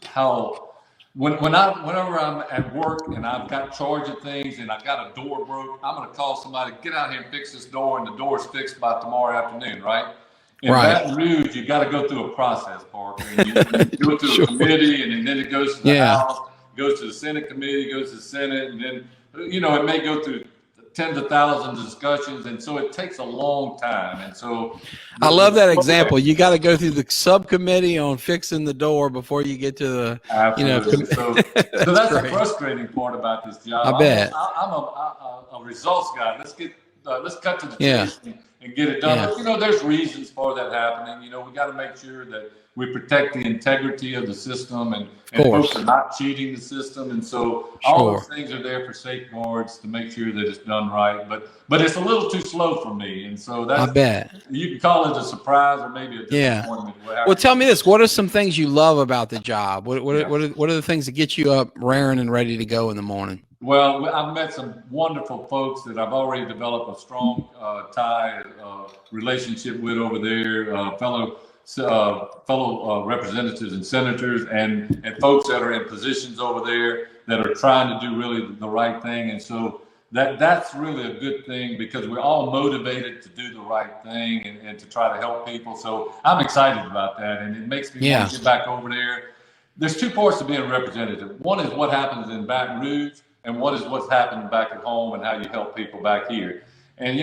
how whenever I'm at work and I've got charge of things and I've got a door broke, I'm going to call somebody, get out here and fix this door, and the door's fixed by tomorrow afternoon, right? In Baton Rouge, you got to go through a process, Parker. And you go through a committee, and then it goes to the House, goes to the Senate committee, goes to the Senate, and then it may go through tens of thousands of discussions, and so it takes a long time. And so I love that example. You got to go through the subcommittee on fixing the door before you get to the so that's the frustrating part about this job. I bet. I'm a results guy. Let's cut to the chase and get it done. But there's reasons for that happening. We got to make sure that we protect the integrity of the system and folks are not cheating the system. And so all those things are there for safeguards to make sure that it's done right. But it's a little too slow for me. And so that's, I bet. You can call it a surprise or maybe a disappointment. Well, tell me this. What are some things you love about the job? What are the things that get you up raring and ready to go in the morning? Well, I've met some wonderful folks that I've already developed a strong relationship with over there, fellow representatives and senators and folks that are in positions over there that are trying to do really the right thing. And so that's really a good thing because we're all motivated to do the right thing and to try to help people. So I'm excited about that. And it makes me want to get back over there. There's two parts to being a representative. One is what happens in Baton Rouge, and what is what's happening back at home and how you help people back here. And,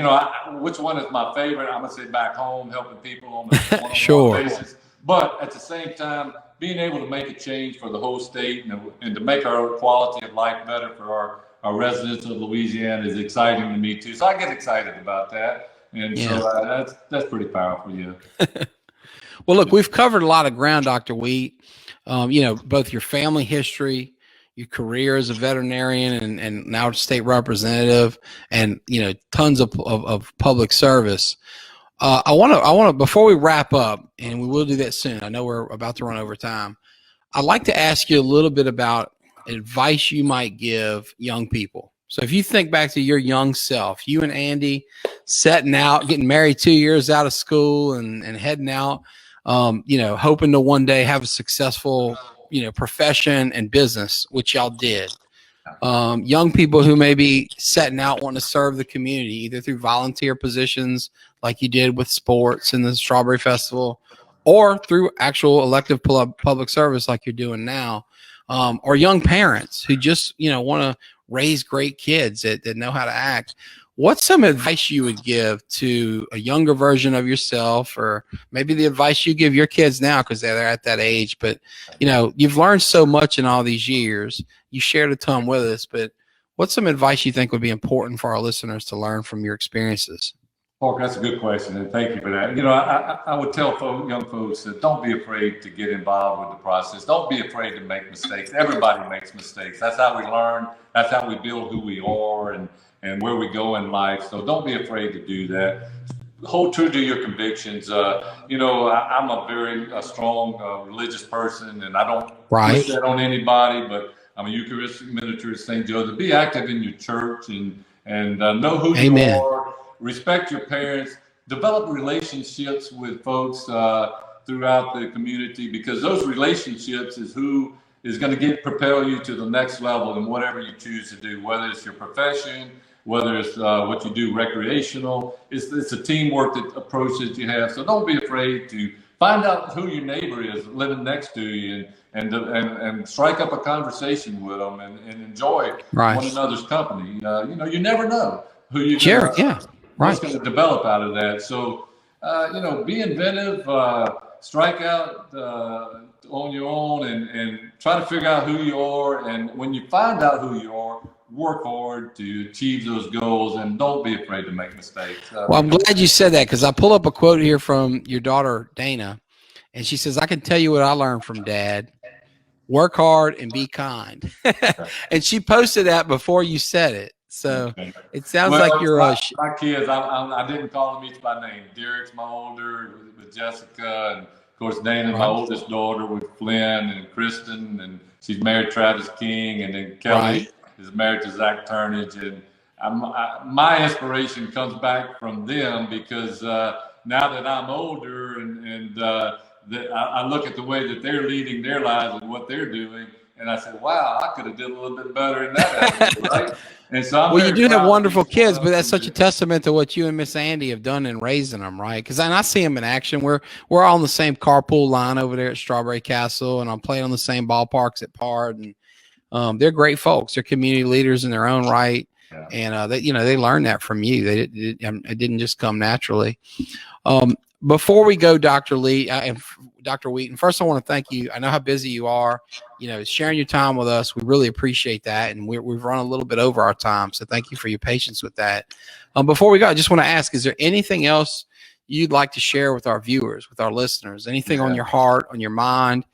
which one is my favorite? I'm going to say back home, helping people on a one-on-one basis. But at the same time, being able to make a change for the whole state and to make our quality of life better for our residents of Louisiana is exciting to me, too. So I get excited about that. And so that's pretty powerful, Well, look, we've covered a lot of ground, Dr. Wheat. Both your family history, your career as a veterinarian and now state representative, and tons of public service. I want to before we wrap up, and we will do that soon. I know we're about to run over time. I'd like to ask you a little bit about advice you might give young people. So if you think back to your young self, you and Andy setting out, getting married 2 years out of school and heading out, hoping to one day have a successful profession and business, which y'all did. Young people who may be setting out wanting to serve the community, either through volunteer positions like you did with sports and the Strawberry Festival, or through actual elective public service like you're doing now, or young parents who just want to raise great kids that know how to act. What's some advice you would give to a younger version of yourself, or maybe the advice you give your kids now because they're at that age? But, you've learned so much in all these years. You shared a ton with us, but what's some advice you think would be important for our listeners to learn from your experiences? Parker, that's a good question, and thank you for that. I would tell young folks that don't be afraid to get involved with the process. Don't be afraid to make mistakes. Everybody makes mistakes. That's how we learn. That's how we build who we are and where we go in life. So don't be afraid to do that. Hold true to your convictions. I'm a very strong religious person, and I don't wish that on anybody, but I'm a Eucharistic minister at St. Joseph. Be active in your church and know who you are. Respect your parents. Develop relationships with folks throughout the community, because those relationships is who is going to propel you to the next level in whatever you choose to do, whether it's your profession, whether it's what you do recreational. It's a teamwork approach that you have. So don't be afraid to find out who your neighbor is living next to you and strike up a conversation with them and enjoy one another's company. You never know who you're what's going to develop out of that. So, be inventive, strike out on your own and try to figure out who you are. And when you find out who you are, work hard to achieve those goals and don't be afraid to make mistakes. Well, I'm glad you said that, because I pull up a quote here from your daughter, Dana, and she says, I can tell you what I learned from Dad. Work hard and be kind. And she posted that before you said it. So it sounds like you're my kids. I didn't call them each by name. Derek's my older with Jessica, and of course Dana's my oldest daughter with Flynn and Kristen, and she's married to Travis King, and then Kelly is married to Zach Turnage. And my inspiration comes back from them, because now that I'm older and I look at the way that they're leading their lives and what they're doing, and I said, wow, I could have did a little bit better in that area, right? And so well, you do have wonderful kids, but that's such a testament to what you and Miss Andy have done in raising them, right? Because I see them in action. We're all on the same carpool line over there at Strawberry Castle, and I'm playing on the same ballparks at Pard, and they're great folks. They're community leaders in their own right, and they learned that from you. It didn't just come naturally. Before we go, Dr. Lee and Dr. Wheaton, first I want to thank you. I know how busy you are, sharing your time with us. We really appreciate that. And we've run a little bit over our time. So thank you for your patience with that. Before we go, I just want to ask, is there anything else you'd like to share with our viewers, with our listeners? Anything on your heart, on your mind,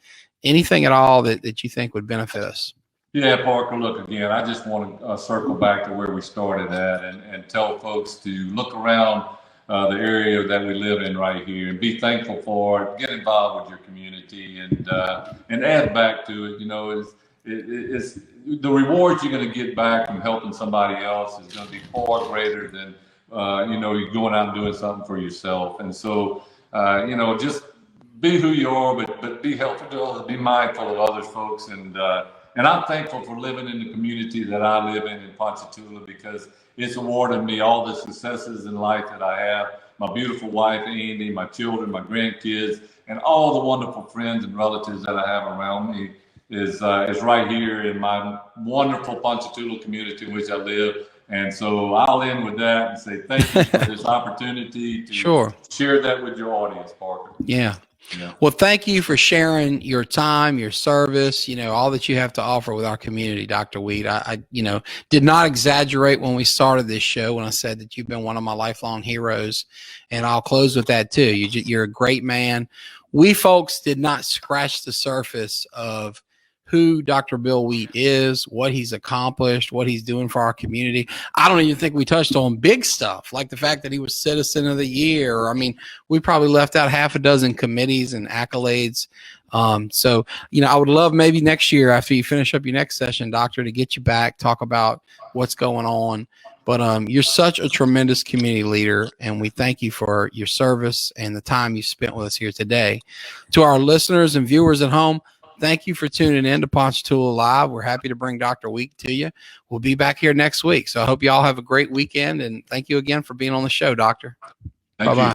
anything at all that you think would benefit us? Yeah, Parker, look, again, I just want to circle back to where we started at and tell folks to look around the area that we live in right here and be thankful for it. Get involved with your community and add back to it. It's the rewards you're going to get back from helping somebody else is going to be far greater than you're going out and doing something for yourself. And so just be who you are, but be helpful to others, be mindful of others, folks. And I'm thankful for living in the community that I live in Ponchatoula, because it's awarded me all the successes in life that I have. My beautiful wife, Andy, my children, my grandkids, and all the wonderful friends and relatives that I have around me is right here in my wonderful Ponchatoula community in which I live. And so I'll end with that and say thank you for this opportunity to share that with your audience, Parker. Yeah. Well, thank you for sharing your time, your service, all that you have to offer with our community, Dr. Wheat. I did not exaggerate when we started this show when I said that you've been one of my lifelong heroes, and I'll close with that too. You're a great man. We folks did not scratch the surface of who Dr. Bill Wheat is, what he's accomplished, what he's doing for our community. I don't even think we touched on big stuff like the fact that he was Citizen of the Year. I mean, we probably left out half a dozen committees and accolades. So, I would love maybe next year after you finish up your next session, Doctor, to get you back, talk about what's going on. But you're such a tremendous community leader, and we thank you for your service and the time you spent with us here today. To our listeners and viewers at home, thank you for tuning in to Ponchatoula Live. We're happy to bring Dr. Wheat to you. We'll be back here next week. So I hope you all have a great weekend, and thank you again for being on the show, Doctor. Bye-bye.